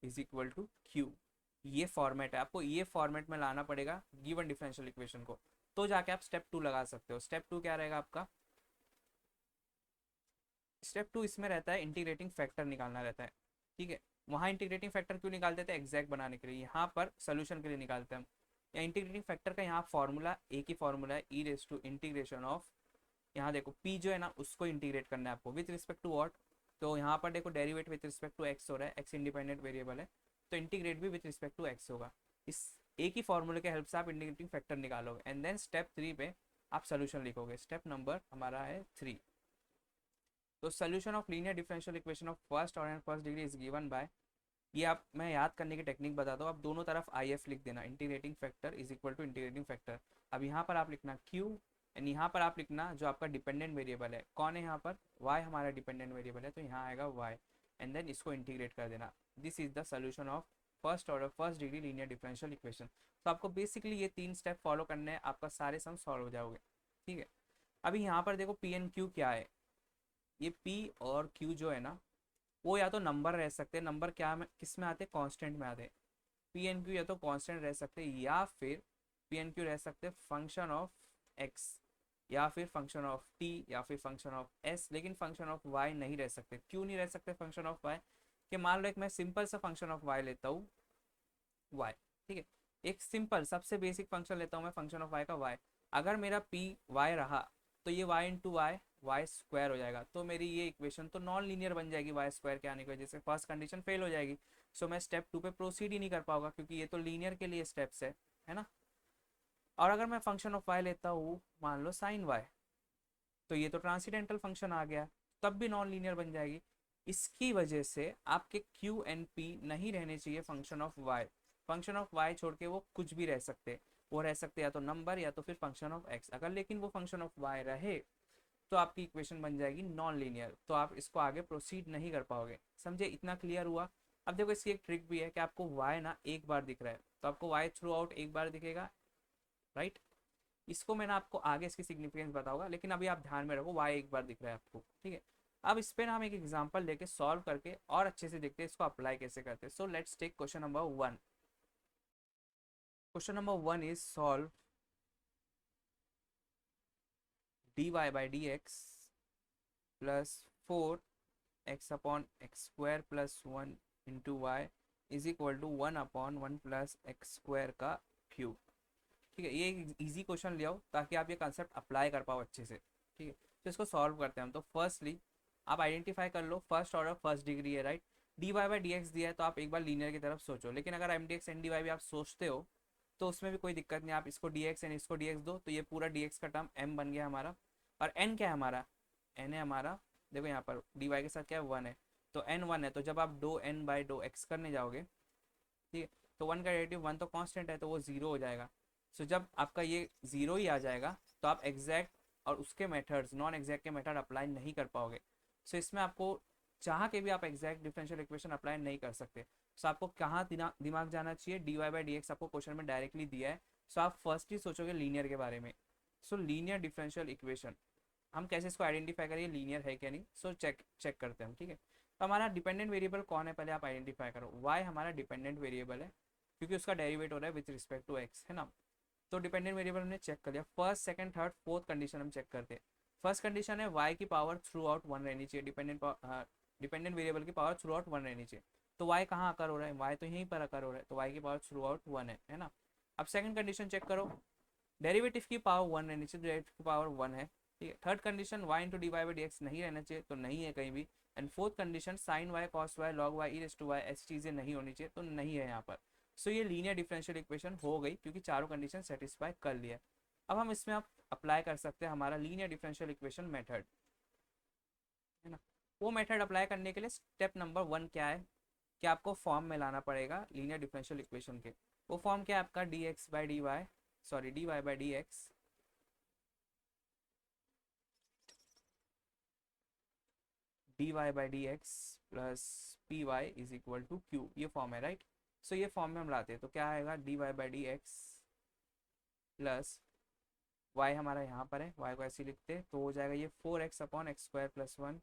is equal to Q, ये फॉर्मेट है, आपको ये फॉर्मेट में लाना पड़ेगा गिवन डिफरेंशियल इक्वेशन को, तो जाके आप स्टेप 2 लगा सकते हो। स्टेप 2 क्या रहेगा आपका, स्टेप 2 इसमें रहता है इंटीग्रेटिंग फैक्टर निकालना रहता है, ठीक है। वहाँ इंटीग्रेटिंग फैक्टर क्यों निकालते थे, एग्जैक्ट बनाने के लिए, यहाँ पर सोल्यूशन के लिए निकालते हैं हम। या इंटीग्रेटिंग फैक्टर का यहाँ फॉर्मूला एक ही फॉर्मूला है, e raise to integration of, यहाँ देखो p जो है ना उसको इंटीग्रेट करना है आपको विथ रिस्पेक्ट टू व्हाट, तो यहाँ पर देखो derivate with respect to x हो रहा है, x इंडिपेंडेंट वेरिएबल है, तो इंटीग्रेट भी विथ रिस्पेक्ट टू x होगा। इस एक ही फॉर्मूले के हेल्प से आप इंटीग्रेटिंग फैक्टर निकालोगे, एंड देन स्टेप 3 पे आप सोल्यूशन लिखोगे, स्टेप नंबर हमारा है 3। तो solution of linear differential equation of first order and first degree is given bye ये आप, मैं याद करने की टेक्निक बताता हूँ, आप दोनों तरफ आई एफ लिख देना, integrating factor is equal to integrating factor. अब यहाँ पर आप लिखना क्यू, एंड यहाँ पर आप लिखना जो आपका डिपेंडेंट वेरिएबल है, कौन है यहाँ पर, वाई हमारा डिपेंडेंट वेरिएबल है, तो यहाँ आएगा वाई, एंड देन इसको इंटीग्रेट कर देना। This is the solution of first order first degree linear differential equation. तो आपको बेसिकली ये 3 स्टेप फॉलो करने हैं, आपका सारे सम सॉल्व हो जाओगे। ठीक है, अभी यहाँ पर देखो पी एन क्यू क्या है, ये पी और क्यू जो है ना, वो या तो नंबर रह सकते हैं, नंबर क्या में किस में आते हैं, कांस्टेंट में आते हैं। पी एन क्यू या तो कांस्टेंट रह सकते हैं, या फिर पी एन क्यू रह सकते हैं फंक्शन ऑफ एक्स, या फिर फंक्शन ऑफ टी, या फिर फंक्शन ऑफ एस, लेकिन फंक्शन ऑफ वाई नहीं रह सकते। क्यों नहीं रह सकते फंक्शन ऑफ वाई, कि मान लो एक मैं सिंपल सा फंक्शन ऑफ वाई लेता हूँ, वाई, ठीक है, एक सिंपल सबसे बेसिक फंक्शन लेता हूँ मैं फंक्शन ऑफ वाई का वाई, अगर मेरा पी वाई रहा तो ये y into y y square हो जाएगा, तो मेरी ये इक्वेशन तो नॉन लीनियर बन जाएगी वाई स्क्वायर के आने की वजह से, फर्स्ट कंडीशन फेल हो जाएगी। सो मैं स्टेप 2 पे प्रोसीड ही नहीं कर पाऊंगा, क्योंकि ये तो लीनियर के लिए स्टेप्स है ना। और अगर मैं फंक्शन ऑफ वाई लेता हूँ मान लो साइन वाई, तो ये तो ट्रांसीडेंटल फंक्शन आ गया, तब भी नॉन लीनियर बन जाएगी। इसकी वजह से आपके क्यू एंड पी नहीं रहने चाहिए function of y, function of y छोड़ के वो कुछ भी रह सकते, वो रह सकते या तो नंबर या तो फिर फंक्शन ऑफ एक्स, अगर लेकिन वो फंक्शन ऑफ वाई रहे तो आपकी इक्वेशन बन जाएगी नॉन लीनियर, तो आप इसको आगे प्रोसीड नहीं कर पाओगे। समझे, इतना क्लियर हुआ। अब देखो इसकी एक ट्रिक भी है कि आपको वाई ना एक बार दिख रहा है, तो आपको वाई थ्रू आउट एक बार दिखेगा, राइट। इसको मैंने आपको आगे इसकी सिग्निफिकेंस बताऊंगा, लेकिन अभी आप ध्यान में रखो वाई एक बार दिख रहा है आपको, ठीक है। अब इस पे ना हम एक एग्जांपल लेके सॉल्व करके और अच्छे से देखते हैं इसको अप्लाई कैसे करते हैं। So let's take question number 1। Question number 1 is solve dy by dx plus 4x upon x square plus 1 into y is equal to 1/1 plus x square का क्यूब। ठीक है, ये एक इजी क्वेश्चन ले आओ ताकि आप ये कंसेप्ट अप्लाई कर पाओ अच्छे से। ठीक है, तो इसको सॉल्व करते हैं हम। तो फर्स्टली आप आइडेंटिफाई कर लो फर्स्ट ऑर्डर फर्स्ट डिग्री है, right. D y by d x दिया है तो आप एक बार लीनियर की तरफ सोचो, लेकिन अगर M d x N d y भी आप सोचते हो तो उसमें भी कोई दिक्कत नहीं, आप इसको डी एक्स एंड इसको डी एक्स दो, तो ये पूरा डी एक्स का टर्म एम बन गया हमारा। और एन क्या है हमारा, एन है हमारा, देखो यहाँ पर डी वाई के साथ क्या है, 1 है, तो एन 1 है, तो जब आप do N by do x करने जाओगे, ठीक है, तो 1 का डेरिवेटिव 1 तो कांस्टेंट है तो वो 0 हो जाएगा। सो जब आपका ये 0 ही आ जाएगा तो आप एग्जैक्ट और उसके मेथड्स नॉन एग्जैक्ट के मेथड अप्लाई नहीं कर पाओगे। सो इसमें आपको चाह के भी आप एग्जैक्ट डिफरेंशियल इक्वेशन अप्लाई नहीं कर सकते। सो आपको कहाँ दिमाग जाना चाहिए, d y by d x आपको क्वेश्चन में डायरेक्टली दिया है, सो आप फर्स्ट ही सोचोगे लीनियर के बारे में। सो लीनियर डिफरेंशियल इक्वेशन हम कैसे इसको आइडेंटिफाई करेंगे लीनियर है क्या नहीं, सो चेक चेक करते हैं हम, ठीक है। तो हमारा डिपेंडेंट वेरिएबल कौन है पहले आप आइडेंटिफाई करो, वाई हमारा डिपेंडेंट वेरिएबल है क्योंकि उसका डेरिवेट हो रहा है विथ रिस्पेक्ट टू एक्स, है ना। तो डिपेंडेंट वेरिएबल हमने चेक कर लिया, first second third fourth condition हम चेक करते हैं। फर्स्ट कंडीशन है वाई की पावर थ्रू आउट 1 रहनी चाहिए, डिपेंडेंट वेरिएबल की पावर थ्रू आउट 1 रहनी चाहिए। तो वाई कहाँ आकर हो रहा है, वाई तो यहीं पर आकर हो रहा है, तो वाई की पावर थ्रू आउट 1 है ना। अब सेकंड कंडीशन चेक करो, डेरिवेटिव की पावर 1 रहनी चाहिए, डेरिवेटिव की पावर 1 है, ठीक है। Third condition y into d y by d x नहीं रहना चाहिए, तो नहीं है कहीं भी। And fourth condition sine y cos y log y e raise to y ऐसी चीज़ें नहीं होनी चाहिए, तो नहीं है यहाँ पर। सो ये लीनियर डिफरेंशियल इक्वेशन हो गई क्योंकि चारों कंडीशन सेटिस्फाई कर लिया। अब हम इसमें आप अप्लाई कर सकते हैं हमारा लीनियर डिफरेंशियल इक्वेशन मेथड, है ना। वो मेथड अप्लाई करने के लिए स्टेप नंबर 1 क्या है कि आपको फॉर्म में लाना पड़ेगा लीनियर डिफरेंशियल इक्वेशन के। वो फॉर्म क्या है आपका, d x by d y, sorry d y by d x d y by d x plus P y is equal to Q, ये फॉर्म है, राइट। सो ये फॉर्म में हम लाते हैं तो क्या आएगा, d y by d x plus y हमारा यहाँ पर है, वाई को ऐसे लिखते हैं तो हो जाएगा ये 4x upon x square plus 1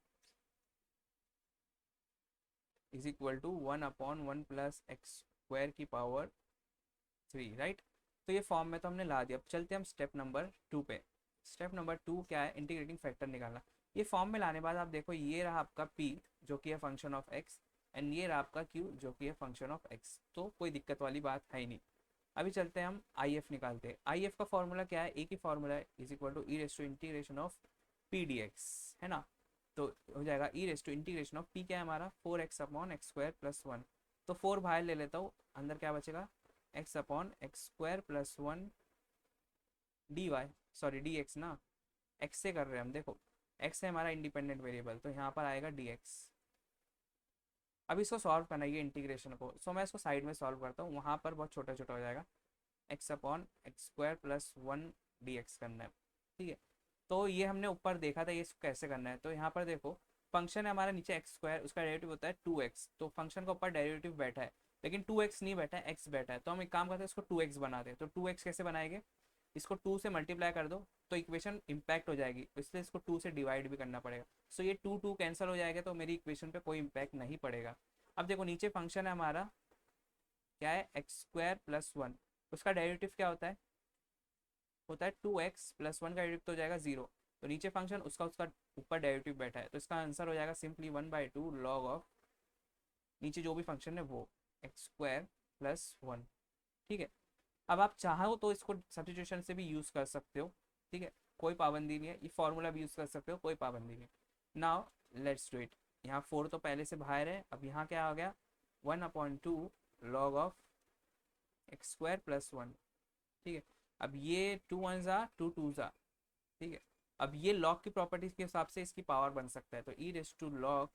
is equal to 1/1 plus x square की पावर 3, राइट। तो ये फॉर्म में तो हमने ला दिया। अब चलते हैं हम स्टेप नंबर 2 पे। स्टेप नंबर 2 क्या है, इंटीग्रेटिंग फैक्टर निकालना। ये फॉर्म में लाने के बाद आप देखो ये रहा आपका p जो कि है फंक्शन ऑफ x, एंड ये रहा आपका q जो कि है फंक्शन ऑफ x, तो कोई दिक्कत वाली बात है ही नहीं। अभी चलते हैं हम आई एफ निकालते हैं। आई एफ का फॉर्मूला क्या है, एक ही फॉर्मूला है, is equal to e raise to integration of p d x, है ना। तो हो जाएगा e raise to integration of p क्या है हमारा 4x upon x square plus 1, तो 4 बाहर ले लेता हूँ, अंदर क्या बचेगा x upon x square plus 1 d y, sorry d x ना, एक्स से कर रहे हैं हम, देखो एक्स है हमारा इंडिपेंडेंट वेरिएबल, तो यहाँ पर आएगा डी एक्स, अब इसको सॉल्व करना है ये इंटीग्रेशन को, सो मैं इसको साइड में सॉल्व करता हूँ, वहाँ पर बहुत छोटा छोटा हो जाएगा। X upon x square plus one D x करना है, ठीक है। तो ये हमने ऊपर देखा था ये इसको कैसे करना है, तो यहाँ पर देखो फंक्शन है हमारा नीचे एक्स स्क्वायर, उसका डेरिवेटिव होता है 2x, तो फंक्शन का ऊपर डेरिवेटिव बैठा है, लेकिन 2x नहीं बैठा है, x बैठा है, तो हम एक काम करते हैं इसको 2x बना दें। तो 2x कैसे बनाएंगे, इसको 2 से मल्टीप्लाई कर दो तो इक्वेशन इम्पैक्ट हो जाएगी, इसलिए इसको 2 से डिवाइड भी करना पड़ेगा। सो ये 2 कैंसिल हो जाएगा, तो मेरी इक्वेशन पे कोई इम्पैक्ट नहीं पड़ेगा। अब देखो नीचे फंक्शन है हमारा क्या है, एक्स स्क्वायर प्लस वन, उसका डेरिवेटिव क्या होता है 2x प्लस वन का डेरिवेटिव तो हो जाएगा 0, तो नीचे फंक्शन उसका उसका ऊपर डेरिवेटिव बैठा है, तो इसका आंसर हो जाएगा सिंपली 1/2 लॉग ऑफ नीचे जो भी फंक्शन है वो एक्स स्क्वायर प्लस वन, ठीक है। अब आप चाहो तो इसको सब्स्टिट्यूशन से भी यूज़ कर सकते हो, ठीक है, कोई पाबंदी नहीं है, ये फॉर्मूला भी यूज़ कर सकते हो, कोई पाबंदी नहीं। Now let's do it. यहाँ 4 तो पहले से बाहर है, अब यहाँ क्या आ गया 1/2 log of x square plus one, ठीक है। अब ये 2 1 ज़ा 2 2 ज़ा, ठीक है। अब ये लॉग की प्रॉपर्टीज के हिसाब से इसकी पावर बन सकता है, तो e raise to log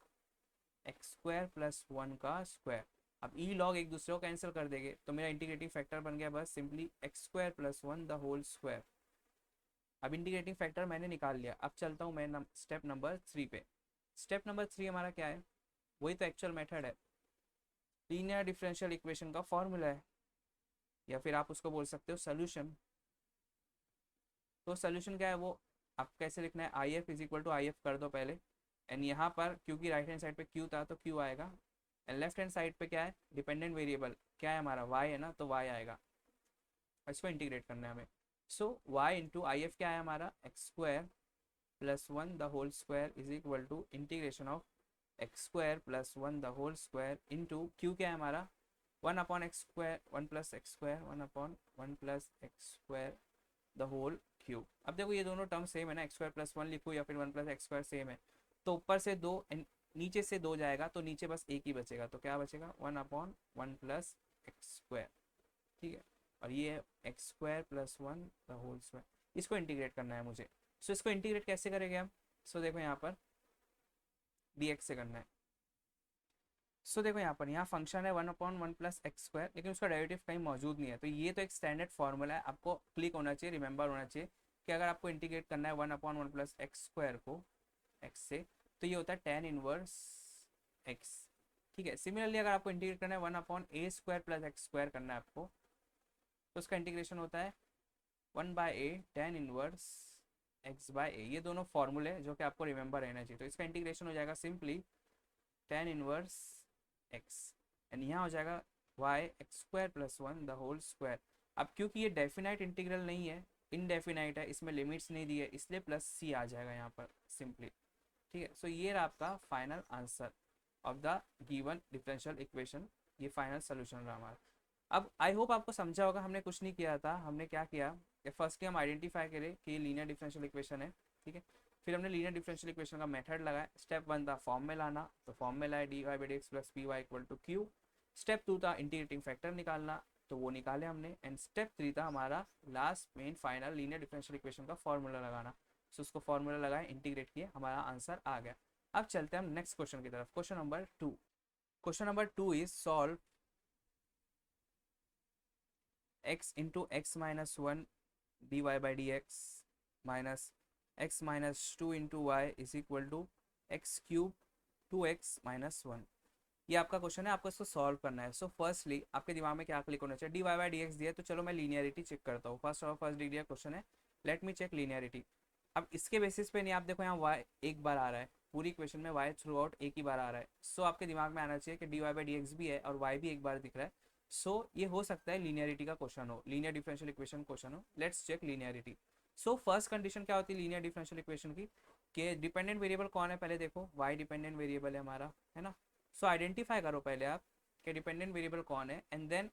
x square plus one का स्क्वायर। अब ई लॉग एक दूसरे को कैंसिल कर देंगे, तो मेरा इंटीग्रेटिंग फैक्टर बन गया बस simply x square plus one the whole square. अब इंटीग्रेटिंग फैक्टर मैंने निकाल लिया, अब चलता हूँ मैं स्टेप नंबर 3 पे। स्टेप नंबर 3 हमारा क्या है, वही तो एक्चुअल मेथड है, लीनियर डिफरेंशियल इक्वेशन का फॉर्मूला है, या फिर आप उसको बोल सकते हो सोल्यूशन। तो सोल्यूशन क्या है वो आप कैसे लिखना है, I F is equal to I F कर दो पहले, एंड यहाँ पर क्योंकि राइट हैंड साइड पे क्यू था तो क्यू आएगा, एंड लेफ्ट हैंड साइड पे क्या है डिपेंडेंट वेरिएबल क्या है हमारा वाई है ना, तो वाई आएगा, इसको इंटीग्रेट करना है हमें। So y into I F क्या है हमारा x square plus one the whole square is equal to integration of x square plus one the whole square into Q क्या है हमारा 1/x² 1 + x² 1/1 + x² the whole cube. अब देखो ये दोनों टर्म सेम है ना, एक्स स्क्वायर प्लस वन लिखो या फिर 1 + x² सेम है, तो ऊपर से दो नीचे से दो जाएगा, तो नीचे बस एक ही बचेगा, तो क्या बचेगा 1/1 + x², ठीक है। और ये है x square plus one the whole square, इसको इंटीग्रेट करना है मुझे। सो इसको इंटीग्रेट कैसे करेंगे हम, सो देखो यहाँ पर dx से करना है। सो देखो यहाँ फंक्शन है 1/1 + x², लेकिन उसका डेरिवेटिव कहीं मौजूद नहीं है, तो ये तो एक स्टैंडर्ड फॉर्मूला है, आपको क्लिक होना चाहिए, रिमेंबर होना चाहिए कि अगर आपको इंटीग्रेट करना है 1/1 + x² को x से, तो ये होता है tan इनवर्स x, ठीक है। सिमिलरली अगर आपको इंटीग्रेट करना है 1/a² + x² करना है आपको, तो उसका इंटीग्रेशन होता है 1/a tan इनवर्स x/a, ये दोनों फॉर्मूले जो कि आपको रिमेंबर रहना चाहिए, तो इसका इंटीग्रेशन हो जाएगा simply tan inverse x, and यहाँ हो जाएगा y x² + 1 the whole square. अब क्योंकि ये डेफिनाइट इंटीग्रल नहीं है, इनडेफिनाइट है, इसमें लिमिट्स नहीं दी है, इसलिए प्लस सी आ जाएगा यहाँ पर सिंपली, ठीक है। सो ये रहा आपका final answer of the given differential equation, ये फाइनल सोल्यूशन रहा हमारा। अब आई होप आपको समझा होगा, हमने कुछ नहीं किया था, हमने क्या किया कि फर्स्टली हम आइडेंटिफाई करें कि लीनियर डिफरेंशियल इक्वेशन है, ठीक है। फिर हमने लीनियर डिफरेंशियल इक्वेशन का मेथड लगाया, स्टेप 1 था फॉर्म में लाना, तो फॉर्म में लाया dy/dx + py = q। स्टेप 2 था इंटीग्रेटिंग फैक्टर निकालना, तो वो निकाले हमने, एंड स्टेप 3 था हमारा last main final linear differential equation का फॉर्मूला लगाना। सो उसको फॉर्मूला लगाए, इंटीग्रेट किए, हमारा आंसर आ गया। अब चलते हैं हम नेक्स्ट क्वेश्चन की तरफ, question number 2। Question number 2 is solve x into x minus 1 dy/dx minus x minus 2 into y is equal to x cube 2x minus 1। ये आपका क्वेश्चन है, आपको इसको सॉल्व करना है। सो फर्स्टली आपके दिमाग में क्या क्लिक होना चाहिए, dy/dx दिया है, तो चलो मैं लीनियरिटी चेक करता हूँ। फर्स्ट डिग्री का क्वेश्चन है, लेट मी चेक लीनियरिटी। अब इसके बेसिस पे नहीं, आप देखो यहाँ y एक बार आ रहा है, पूरी इक्वेशन में y थ्रू आउट एक ही बार आ रहा है। सो आपके दिमाग में आना चाहिए कि dy/dx भी है और y भी एक बार दिख रहा है, सो ये हो सकता है लीनियरिटी का क्वेश्चन हो, लीनियर डिफरेंशियल इक्वेशन क्वेश्चन हो। Let's check linearity. So first condition क्या होती है लीनियर डिफरेंशियल इक्वेशन की, कि डिपेंडेंट वेरिएबल कौन है, पहले देखो y डिपेंडेंट वेरिएबल है हमारा, है ना। सो आइडेंटिफाई करो पहले आप कि डिपेंडेंट वेरिएबल कौन है, एंड देन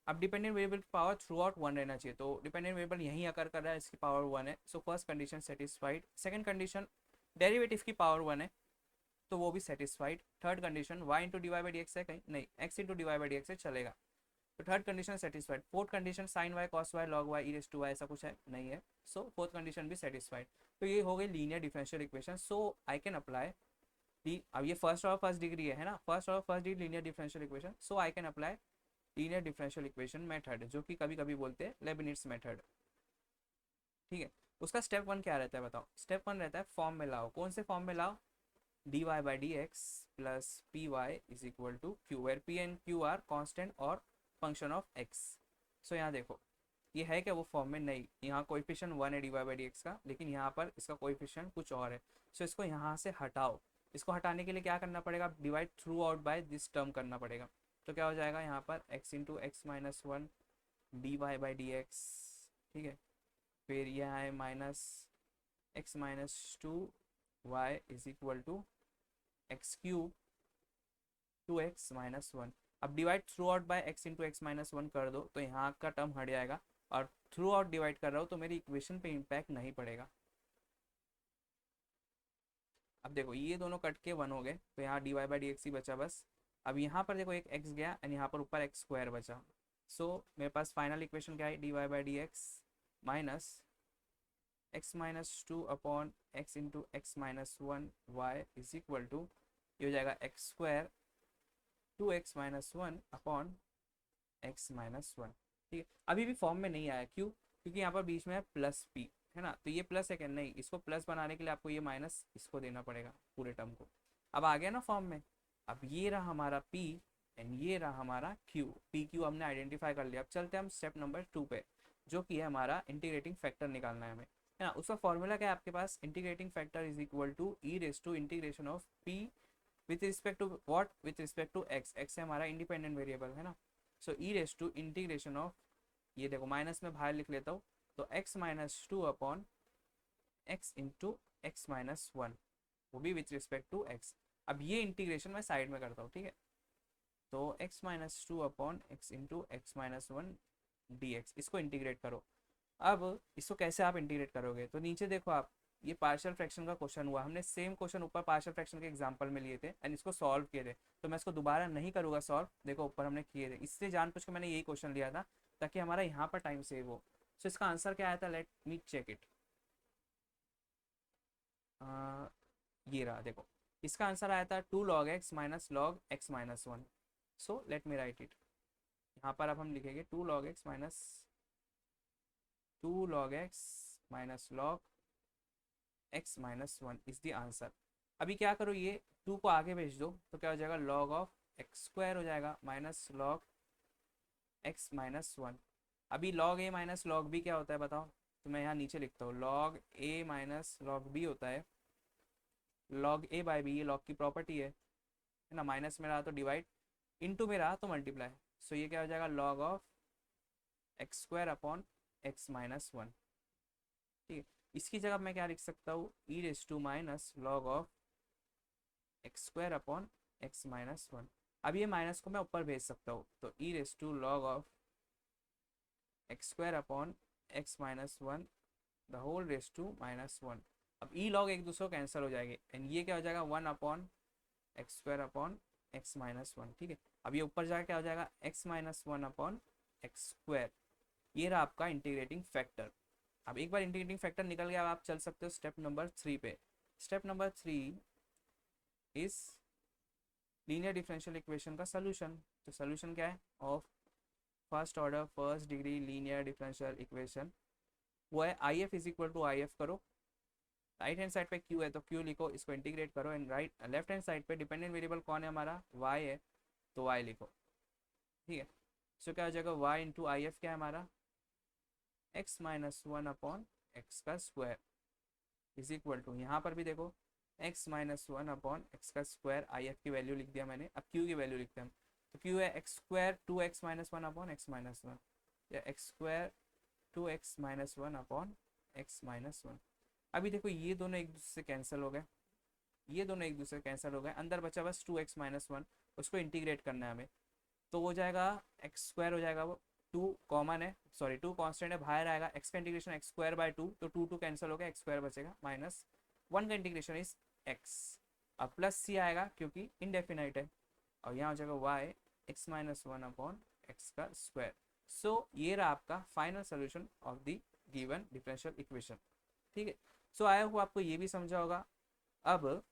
अब डिपेंडेंट वेरिएबल की पावर थ्रू आउट वन रहना चाहिए, तो डिपेंडेंट वेरिएबल यहीं आकर कर रहा है, इसकी पावर वन है, सो first condition satisfied. Second condition derivative की पावर वन है, तो वो भी satisfied. Third condition y into dy/dx है, कहीं नहीं x इंटू dy/dx है, चलेगा, तो third condition satisfied. Fourth condition sin y cos y log y e⁻⁴ ऐसा कुछ है नहीं है, सो फोर्थ कंडीशन भी सेटिस्फाइड। तो ये हो गई linear differential equation. So I can apply अब ये फर्स्ट और फर्स्ट डिग्री है ना, फर्स्ट और first degree linear differential equation, so I can apply linear differential equation method, जो कि कभी कभी बोलते हैं लेबनिट्ज मेथड। ठीक है, उसका स्टेप वन क्या रहता है बताओ? स्टेप वन रहता है फॉर्म में लाओ। कौन से फॉर्म में लाओ? dy by dx plus py is equal to q, where p and q are constant और function of x। सो यहाँ देखो, ये है क्या वो फॉर्म में? नहीं, यहाँ कोएफिशिएंट 1 है dy by dx का, लेकिन यहाँ पर इसका कोएफिशिएंट कुछ और है। सो इसको यहाँ से हटाओ। इसको हटाने के लिए क्या करना पड़ेगा? Divide throughout by this term करना पड़ेगा। तो क्या हो जाएगा यहाँ पर x into x minus one d y by d x. ठीक है, फिर यह है minus x minus two y is equal to x cube two x minus one. अब divide throughout by x into x minus one कर दो तो यहाँ का टर्म हट जाएगा, और थ्रू आउट डिवाइड कर रहा हो तो मेरी इक्वेशन पे इम्पैक्ट नहीं पड़ेगा। अब देखो ये दोनों कट के वन हो गए, तो यहाँ d y by d x ही बचा बस। अब यहाँ पर देखो एक एक्स गया एंड यहाँ पर ऊपर एक्स स्क्वायर बचा। सो मेरे पास फाइनल इक्वेशन क्या है? D y by d x minus x minus two upon x into x minus one y is equal to, ये हो जाएगा x square two x minus one upon x minus one. ठीक है, अभी भी form में नहीं आया, क्यों? क्योंकि यहाँ पर बीच में है प्लस पी, है ना, तो ये प्लस है क्या? नहीं, इसको प्लस बनाने के लिए आपको ये माइनस इसको देना पड़ेगा पूरे टर्म को। अब आ गया ना फॉर्म में। अब ये रहा हमारा p एंड ये रहा हमारा q। p q हमने आइडेंटिफाई कर लिया। अब चलते हैं हम स्टेप नंबर 2 पे, जो कि है हमारा इंटीग्रेटिंग फैक्टर निकालना है हमें, है ना। उसका फॉर्मूला क्या है आपके पास? Integrating factor is equal to e raise to integration of p with respect to what? With respect to x। x है हमारा इंडिपेंडेंट वेरिएबल, है ना। So e raise to integration of, ये देखो माइनस में बाहर लिख लेता हूँ, तो x minus two upon x into x minus one, वो भी विथ रिस्पेक्ट टू x। अब ये इंटीग्रेशन मैं साइड में करता हूँ, ठीक है। तो x minus two upon x into x minus one D x, इसको इंटीग्रेट करो। अब इसको कैसे आप इंटीग्रेट करोगे? तो नीचे देखो आप, ये पार्शियल फ्रैक्शन का क्वेश्चन हुआ, हमने सेम क्वेश्चन ऊपर पार्शियल फ्रैक्शन के एग्जांपल में लिए थे एंड इसको सॉल्व किए थे, तो मैं इसको दोबारा नहीं करूँगा सॉल्व। देखो ऊपर हमने किए थे, इससे जानबूझ के मैंने यही क्वेश्चन लिया था ताकि हमारा यहाँ पर टाइम सेव हो। सो इसका आंसर क्या आया था? Let me check it. ये रहा देखो, इसका आंसर आया था two log x minus log x minus one. So let me write it. यहाँ पर अब हम लिखेंगे two log x minus two log x minus log x minus one is the answer. अभी क्या करो, ये टू को आगे भेज दो तो क्या हो जाएगा? लॉग ऑफ एक्स स्क्वायर हो जाएगा minus log x minus one. अभी लॉग ए माइनस लॉग बी क्या होता है बताओ? तो मैं यहाँ नीचे लिखता हूँ, लॉग ए माइनस लॉग बी होता है लॉग ए बाई बी, ये लॉग की प्रॉपर्टी है ना। माइनस में रहा तो डिवाइड, इनटू में रहा तो मल्टीप्लाई। सो ये क्या हो जाएगा? Log of x square upon x minus one. ठीक है, इसकी जगह मैं क्या लिख सकता हूँ? E raise to minus log of x square upon x minus one. अब ये माइनस को मैं ऊपर भेज सकता हूँ, तो e raise to log of x square upon x minus one the whole raise to minus one. अब ई लॉग एक दूसरे को कैंसिल हो जाएंगे एंड ये क्या हो जाएगा? One upon x square upon x minus one. ठीक है, अब ये ऊपर जाकर क्या हो जाएगा? X minus one upon x square. ये रहा आपका इंटीग्रेटिंग फैक्टर। अब एक बार इंटीग्रेटिंग फैक्टर निकल गया, अब आप चल सकते हो स्टेप नंबर 3 पे। Step number 3 is linear differential equation का सोल्यूशन। तो सोल्यूशन क्या है? Of first order first degree linear differential equation, वो है I F is equal to I F करो। राइट हैंड साइड पे क्यू है तो क्यू लिखो, इसको इंटीग्रेट करो and right left hand side पे डिपेंडेंट वेरिएबल कौन है हमारा? वाई है, तो वाई लिखो। ठीक है, सो क्या हो जाएगा? वाई इंटू आई एफ क्या है हमारा? X minus one upon x का स्क्वायर इज इक्वल टू, यहाँ पर भी देखो x minus one upon x का स्क्वायर, आई एफ की वैल्यू लिख दिया मैंने। अब क्यू की वैल्यू लिखते हैं हम, तो क्यू है x square two x minus one upon x minus one, या x square two x minus one upon x minus one. अभी देखो ये दोनों एक दूसरे से कैंसिल हो गए, ये दोनों एक दूसरे से कैंसिल हो गए, अंदर बचा बस टू एक्स माइनस वन, उसको इंटीग्रेट करना है हमें। तो हो जाएगा एक्स स्क्वायर हो जाएगा, वो टू कॉमन है, सॉरी टू कांस्टेंट है, बाहर आएगा एक्स का integration x square by two, तो टू टू कैंसिल हो गया, एक्स स्क्वायर बचेगा माइनस वन का इंटीग्रेशन इज एक्स। अब प्लस सी आएगा क्योंकि इनडेफिनाइट है, और यहाँ हो जाएगा y x minus one upon x का स्क्वायर। सो ये रहा आपका final solution of the given differential equation. ठीक है, सो आई होप आपको ये भी समझा होगा। अब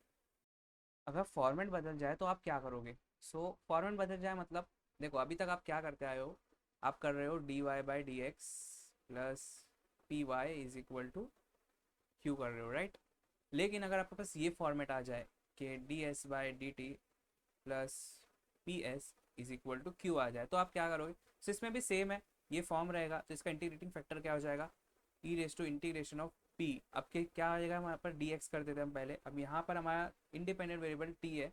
अगर फॉर्मेट बदल जाए तो आप क्या करोगे? सो फॉर्मेट बदल जाए मतलब, देखो अभी तक आप क्या करते आए हो, आप कर रहे हो d y by d x plus P y is equal to Q कर रहे हो, राइट? लेकिन अगर आपके पास ये फॉर्मेट आ जाए कि d s by d t plus p s is equal to q आ जाए, तो आप क्या करोगे? तो इसमें भी सेम है, ये फॉर्म रहेगा, तो इसका इंटीग्रेटिंग फैक्टर क्या हो जाएगा? E raise to integration of P. अब के क्या आ जाएगा, हमारे पर डी एक्स कर देते हैं हम पहले, अब यहाँ पर हमारा इंडिपेंडेंट वेरिएबल टी है,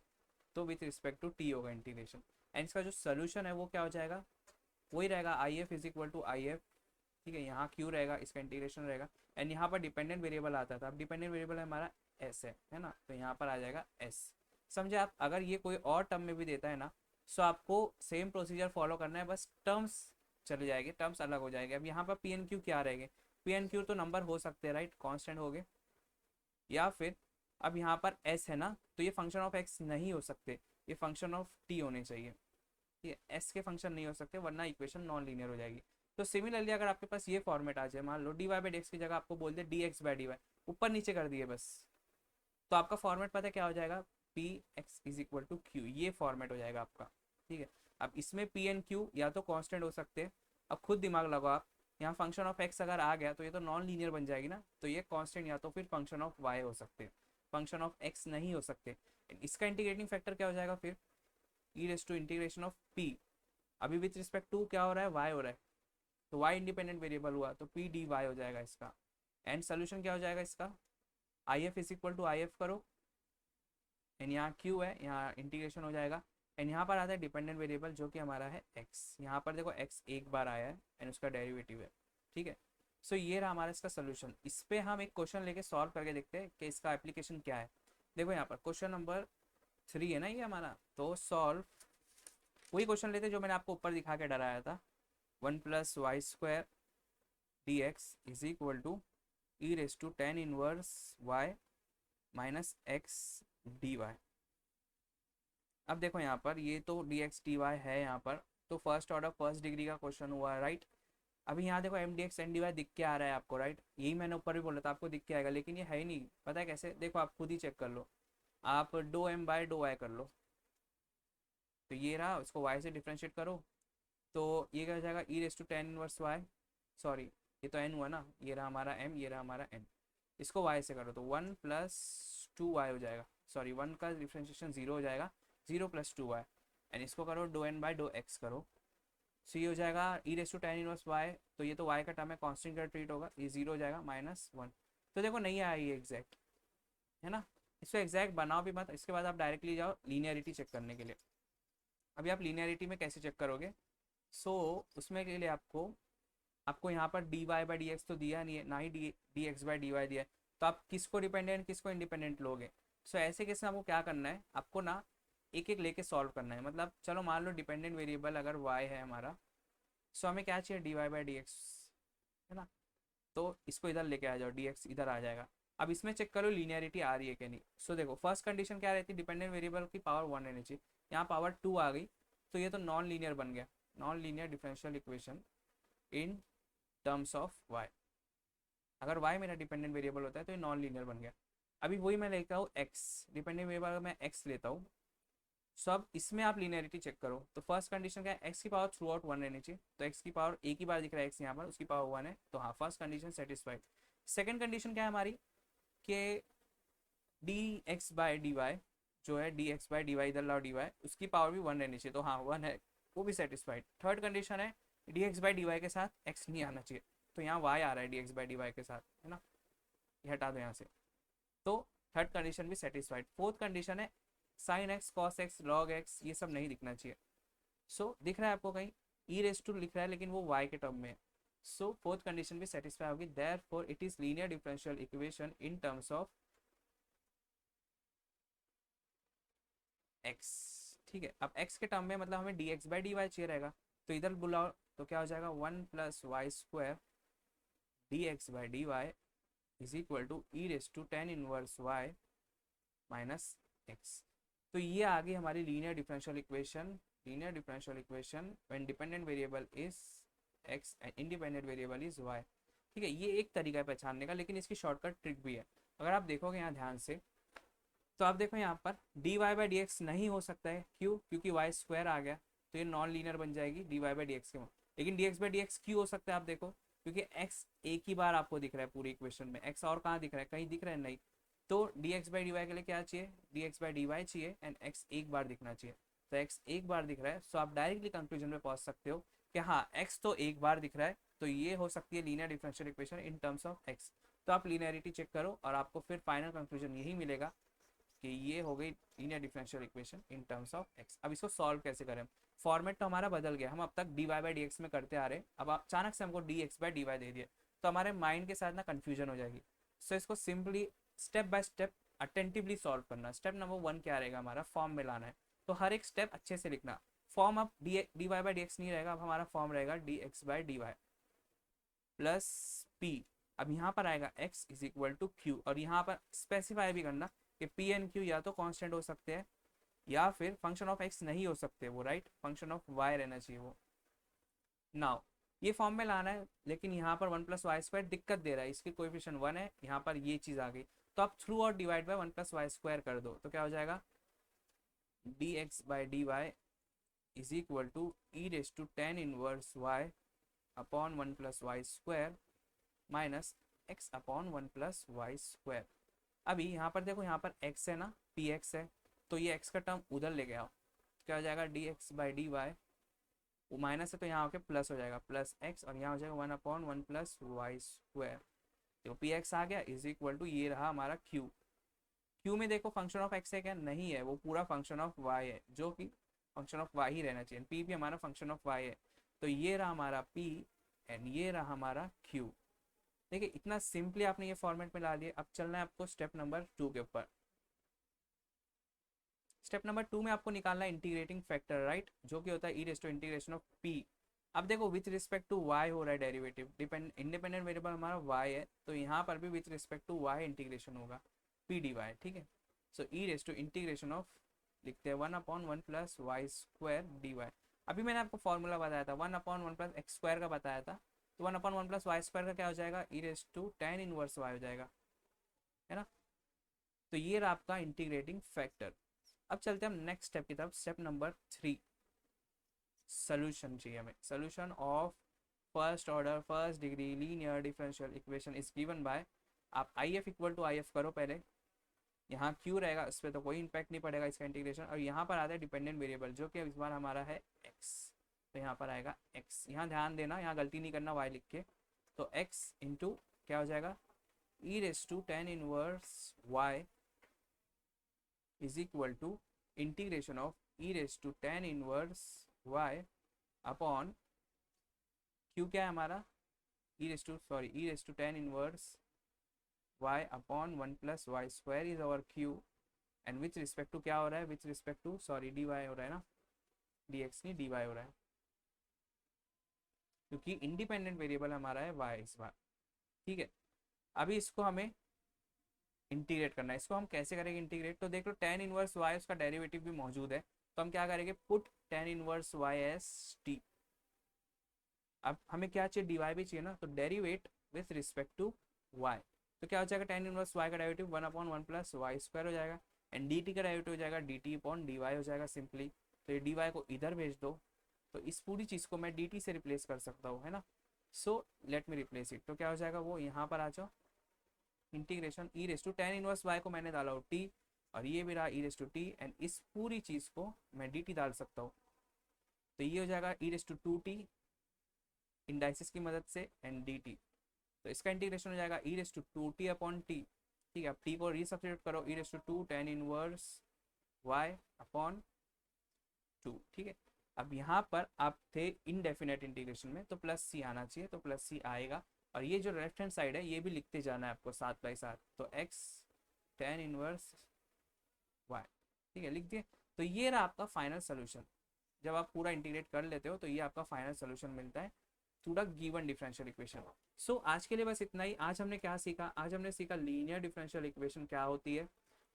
तो विथ रिस्पेक्ट टू टी होगा इंटीग्रेशन। एंड इसका जो सोल्यूशन है वो क्या हो जाएगा? वही रहेगा I F is equal to I F, ठीक है, यहाँ क्यू रहेगा, इसका इंटीग्रेशन रहेगा। एंड यहाँ पर डिपेंडेंट वेरिएबल आता था, अब डिपेंडेंट वेरिएबल हमारा एस है ना, तो यहाँ पर आ जाएगा एस। समझे आप? अगर ये कोई और टर्म में भी देता है ना, सो आपको सेम प्रोसीजर फॉलो करना है, बस टर्म्स चले जाएंगे, टर्म्स अलग हो जाएंगे। अब यहाँ पर पी एन क्यू क्या रहेंगे? पी एन क्यू तो नंबर हो सकते हैं, राइट, कांस्टेंट हो गए, या फिर अब यहाँ पर एस है ना, तो ये फंक्शन ऑफ एक्स नहीं हो सकते, ये फंक्शन ऑफ टी होने चाहिए, ये एस के फंक्शन नहीं हो सकते, वरना इक्वेशन नॉन लीनियर हो जाएगी। तो सिमिलरली अगर आपके पास ये फॉर्मेट आ जाए, मान लो d y by d x की जगह आपको बोल दे d x by d y, ऊपर नीचे कर दिए बस, तो आपका फॉर्मेट पता है क्या हो जाएगा? P x is equal to Q, ये फॉर्मेट हो जाएगा आपका, ठीक है। अब इसमें पी एन क्यू या तो कांस्टेंट हो सकते हैं, अब खुद दिमाग लगाओ आप, यहाँ फंक्शन ऑफ एक्स अगर आ गया तो ये तो नॉन लीनियर बन जाएगी ना, तो ये कांस्टेंट या तो फिर फंक्शन ऑफ वाई हो सकते हैं, फंक्शन ऑफ एक्स नहीं हो सकते। इसका इंटीग्रेटिंग फैक्टर क्या हो जाएगा फिर? E raise to integration of p, अभी विथ रिस्पेक्ट टू क्या हो रहा है? वाई हो रहा है, तो वाई इंडिपेंडेंट वेरिएबल हुआ, तो पी डी वाई हो जाएगा इसका। एंड सोल्यूशन क्या हो जाएगा इसका? I F is equal to I F करो, एंड यहाँ क्यू है, यहाँ इंटीग्रेशन हो जाएगा। एंड यहाँ पर आता है डिपेंडेंट वेरिएबल जो कि हमारा है एक्स, यहाँ पर देखो एक्स एक बार आया है एंड उसका डेरिवेटिव है, ठीक है। सो ये रहा हमारा इसका सोल्यूशन। इस पर हम एक क्वेश्चन लेके सॉल्व करके देखते हैं कि इसका एप्लीकेशन क्या है। देखो यहाँ पर क्वेश्चन नंबर 3 है ना ये हमारा, तो सॉल्व वही क्वेश्चन लेते जो मैंने आपको ऊपर दिखा के डराया था, 1 + y² d x is equal to e raise to tan inverse y minus x d y. अब देखो यहाँ पर ये तो डी एक्स डी वाई है यहाँ पर, तो फर्स्ट ऑर्डर फर्स्ट डिग्री का क्वेश्चन हुआ है, राइट। अभी यहाँ देखो M d x N d y दिख के आ रहा है आपको, राइट, यही मैंने ऊपर भी बोला था आपको दिख के आएगा, लेकिन ये है ही नहीं, पता है कैसे? देखो आप खुद ही चेक कर लो, आप do M by do y कर लो, तो ये रहा, इसको वाई से डिफ्रेंशिएट करो, तो ये क्या हो जाएगा? E raise to tan inverse y, sorry ये तो एन हुआ ना, ये रहा हमारा एम, ये रहा हमारा एन, इसको वाई से करो तो 1 + 2 वाई हो जाएगा, सॉरी 1 का डिफ्रेंशिएशन 0 हो जाएगा, 0 + 2 वाई। एंड इसको करो do n by do x करो, सो ये हो जाएगा e raise to tan inverse y, तो ये तो वाई का टर्म है, कॉन्स्टेंट का ट्रीट होगा, ये 0 हो जाएगा -1। तो देखो नहीं आया ये एग्जैक्ट, है ना। इसको एग्जैक्ट बनाओ भी मत, इसके बाद आप डायरेक्टली जाओ लीनियरिटी चेक करने के लिए। अभी आप लीनियरिटी में कैसे चेक करोगे? सो उसमें के लिए आपको आपको यहाँ पर d y by d x तो दिया नहीं है, ना ही d x by d y दिया है, तो आप किसको डिपेंडेंट किसको इंडिपेंडेंट लोगे? सो ऐसे केस में आपको क्या करना है, आपको ना एक एक लेके सॉल्व करना है। मतलब चलो मान लो डिपेंडेंट वेरिएबल अगर वाई है हमारा, सो हमें क्या चाहिए? D y by d x, है ना, तो इसको इधर लेके आ जाओ, डी एक्स इधर आ जाएगा। अब इसमें चेक करो लीनियरिटी आ रही है कि नहीं। सो देखो फर्स्ट कंडीशन क्या रहती है? डिपेंडेंट वेरिएबल की पावर 1 रहनी चाहिए, यहाँ पावर 2 आ गई, तो ये तो नॉन लीनियर बन गया, non linear differential equation in terms of y. अगर वाई मेरा डिपेंडेंट वेरिएबल होता है तो ये नॉन लीनियर बन गया। अभी वही मैं लेता हूँ एक्स, डिपेंडेंट वेरिएबल अगर मैं एक्स लेता हूँ, सब इसमें आप लीनियरिटी चेक करो, तो फर्स्ट कंडीशन क्या है? एक्स की पावर थ्रू आउट 1 रहनी चाहिए, तो एक्स की पावर एक ही बार दिख रहा है एक्स यहाँ पर, उसकी पावर 1 है, तो हाँ first condition satisfied. Second condition क्या है हमारी? कि d x by d y जो है, d x by d y इधर लाओ डी वाई, उसकी पावर भी 1 रहनी चाहिए, तो हाँ 1 है, वो भी सेटिस्फाइड। थर्ड कंडीशन है d x by d y के साथ एक्स नहीं आना चाहिए, तो यहाँ वाई आ रहा है d x by d y के साथ, है ना, ये हटा दो यहाँ से, तो थर्ड कंडीशन भी सेटिस्फाइड। फोर्थ कंडीशन है sine x cos x log x ये सब नहीं दिखना चाहिए। सो दिख रहा है आपको कहीं ई रेस टू लिख रहा है, लेकिन वो वाई के टर्म में है, सो फोर्थ कंडीशन भी सेटिस्फाई होगी, therefore it is linear differential equation in terms of x. ठीक है, अब एक्स के टर्म में मतलब हमें d x by d y चाहिए रहेगा, तो इधर बुलाओ, तो क्या हो जाएगा? 1 + y² d x by d y is equal to e raise to tan inverse y minus x. तो ये आ गई हमारी linear differential equation, linear differential equation when dependent variable is x and independent variable is y. ठीक है, ये एक तरीका है पहचानने का, लेकिन इसकी शॉर्टकट ट्रिक भी है। अगर आप देखोगे यहाँ ध्यान से, तो आप देखो यहाँ पर d y by d x नहीं हो सकता है, क्यों? क्योंकि वाई स्क्वायर आ गया, तो ये नॉन लीनियर बन जाएगी d y by d x के। लेकिन d x by d x क्यों हो सकता है आप देखो, क्योंकि एक्स एक ही बार आपको दिख रहा है पूरी इक्वेशन में, एक्स और कहाँ दिख रहा है, कहीं दिख रहा है नहीं। तो d x by d y के लिए क्या चाहिए, d x by d y चाहिए, एंड एक्स एक बार दिखना चाहिए। तो एक्स एक बार दिख रहा है, सो आप डायरेक्टली कंक्लूजन में पहुंच सकते हो कि हाँ एक्स तो एक बार दिख रहा है, तो ये हो सकती है linear differential equation in terms of x. तो आप लीनियरिटी चेक करो और आपको फिर फाइनल कंक्लूजन यही मिलेगा कि ये हो गई linear differential equation in terms of x. अब इसको सॉल्व कैसे करें? फॉर्मेट तो हमारा बदल गया, हम अब तक d y by d x में करते आ रहे हैं, अब अचानक से हमको d x by d y दे दिया, तो हमारे माइंड के साथ ना कन्फ्यूजन हो जाएगी। सो इसको simply step by step attentively solve करना। स्टेप नंबर 1 क्या रहेगा हमारा, फॉर्म में लाना है। तो हर एक स्टेप अच्छे से लिखना। फॉर्म अब d y by d x नहीं रहेगा, अब हमारा फॉर्म रहेगा d x by d y plus P. अब यहाँ पर आएगा x is equal to Q, और यहाँ पर स्पेसिफाई भी करना कि पी एंड क्यू या तो कांस्टेंट हो सकते हैं या फिर फंक्शन ऑफ x नहीं हो सकते वो, राइट, फंक्शन ऑफ y रहना चाहिए वो। नाउ ये फॉर्म में लाना है, लेकिन यहाँ पर 1 + y² दिक्कत दे रहा है, इसकी कोएफिशिएंट 1 है, यहाँ पर ये चीज़ आ गई। तो आप थ्रू और डिवाइड बाय 1 + y² कर दो, तो क्या हो जाएगा, d x by d y is equal to e raise to tan inverse y upon 1 + y² minus x upon 1 + y²। अभी यहाँ पर देखो, यहाँ पर x है ना, पी एक्स है, तो ये x का टर्म उधर ले गया, क्या हो जाएगा, d x by d y, वो माइनस है तो यहाँ आके प्लस हो जाएगा, प्लस x, और यहाँ हो जाएगा 1/1 + y²। देखो पी एक्स आ गया इज इक्वल टू, ये रहा हमारा q। q में देखो फंक्शन ऑफ x है क्या, नहीं है, वो पूरा फंक्शन ऑफ y है, जो कि फंक्शन ऑफ y ही रहना चाहिए, p भी हमारा फंक्शन ऑफ y है। तो ये रहा हमारा p एंड ये रहा हमारा q। देखिए इतना सिंपली आपने ये फॉर्मेट में ला दिया। अब चलना है आपको स्टेप नंबर 2 के ऊपर। स्टेप नंबर 2 में आपको निकालना है इंटीग्रेटिंग फैक्टर, राइट, जो कि होता है e raise to integration of P. अब देखो विथ रिस्पेक्ट टू वाई हो रहा है डेरिवेटिव, डिपेंड इंडिपेंडेंट वेरिएबल हमारा वाई है, तो यहाँ पर भी with respect to Y integration होगा पी डी वाई, ठीक है। So e raise to integration of, लिखते हैं 1/1 + y² dy। अभी मैंने आपको फॉर्मूला बताया था 1/1 + x² का बताया था, तो 1/1 + y² का क्या हो जाएगा, e raise to tan inverse y हो जाएगा, है ना। तो ये रहा आपका इंटीग्रेटिंग फैक्टर। अब चलते हैं हम नेक्स्ट स्टेप की तरफ, स्टेप नंबर 3। सोल्यूशन चाहिए हमें, solution of first order first degree linear differential equation is given by, आप I F equal to I F करो पहले, यहाँ क्यू रहेगा, इस पर तो कोई इंपैक्ट नहीं पड़ेगा इसका इंटीग्रेशन, और यहाँ पर आता है डिपेंडेंट वेरिएबल जो कि इस बार हमारा है x। तो यहाँ पर आएगा x, यहाँ ध्यान देना, यहाँ गलती नहीं करना y लिख के। तो x इंटू क्या हो जाएगा, e raise to tan inverse y is equal to integration of e raise to tan inverse y upon Q क्या है हमारा, e raise to tan inverse y upon 1 + y² is our q, and with respect to क्या हो रहा है, with respect to D Y हो रहा है ना, डी एक्स नहीं डी वाई हो रहा है, क्योंकि इंडिपेंडेंट वेरिएबल हमारा है y इस बार, ठीक है। अभी इसको हमें इंटीग्रेट करना है, इसको हम कैसे करेंगे इंटीग्रेट, तो देख लो टेन इनवर्स y उसका डेरिवेटिव भी मौजूद है, तो हम क्या करेंगे, put tan inverse y S T. अब हमें क्या चाहिए, डी वाई भी चाहिए ना, तो derivate with respect to y, तो क्या हो जाएगा, टेन इनवर्स y का डेरिवेटिव 1/1 + y² हो जाएगा, एंड डी टी का डेरिवेटिव हो जाएगा d t upon d Y हो जाएगा सिंपली। तो ये डी वाई को इधर भेज दो, तो इस पूरी चीज़ को मैं डी टी से रिप्लेस कर सकता हूँ, है ना। So let me replace it, तो क्या हो जाएगा, वो यहाँ पर आ जाओ, integration e raise to tan inverse y को मैंने डाला हो टी, और ये भी रहा ई रेस टू टी, एंड इस पूरी चीज़ को मैं डी टी डाल सकता हूँ, तो ये हो जाएगा e raise to 2t indices की मदद से एंड डी टी। तो इसका इंटीग्रेशन हो जाएगा e raise to 2t upon T, ठीक है। अब टी को रीसब्स्टिट्यूट करो, e raise to 2 tan inverse y upon 2, ठीक है। अब यहाँ पर आप थे इनडेफिनेट इंटीग्रेशन में, तो प्लस सी आना चाहिए, तो प्लस सी आएगा, और ये जो लेफ्ट हैंड साइड है ये भी लिखते जाना है आपको साथ बाई साथ, तो x टेन इनवर्स y, ठीक है, लिख दिए। तो ये रहा आपका फाइनल सोल्यूशन। जब आप पूरा इंटीग्रेट कर लेते हो तो ये आपका फाइनल सोल्यूशन मिलता है to the given differential equation. So आज के लिए बस इतना ही। आज हमने क्या सीखा, आज हमने सीखा लीनियर डिफरेंशियल इक्वेशन क्या होती है,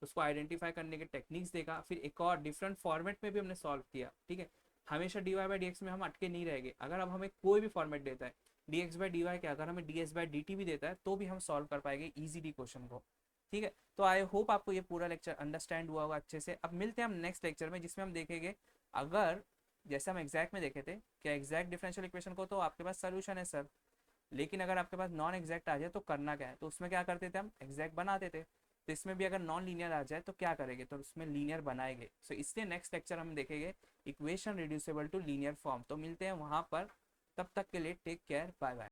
उसको आइडेंटिफाई करने के टेक्निक्स देखा, फिर एक और डिफरेंट फॉर्मेट में भी हमने सॉल्व किया, ठीक है। हमेशा d y by d x में हम अटके नहीं रहेंगे, अगर अब हमें कोई भी फॉर्मेट देता है d x by d y के, अगर हमें d s by d t भी देता है तो भी हम सॉल्व कर पाएंगे ईजीली क्वेश्चन को। ठीक है, तो आई होप आपको ये पूरा लेक्चर अंडरस्टैंड हुआ होगा अच्छे से। अब मिलते हैं हम नेक्स्ट लेक्चर में, जिसमें हम देखेंगे अगर जैसे हम एग्जैक्ट में देखे थे कि एग्जैक्ट डिफरेंशियल इक्वेशन को तो आपके पास सोल्यूशन है सर, लेकिन अगर आपके पास नॉन एग्जैक्ट आ जाए तो करना क्या है, तो उसमें क्या करते थे हम एग्जैक्ट बनाते थे। तो इसमें भी अगर नॉन लीनियर आ जाए तो क्या करेंगे, तो उसमें लीनियर बनाएंगे। सो इसलिए नेक्स्ट लेक्चर हम देखेंगे equation reducible to linear form. तो मिलते हैं वहां पर, तब तक के लिए टेक केयर, बाय बाय।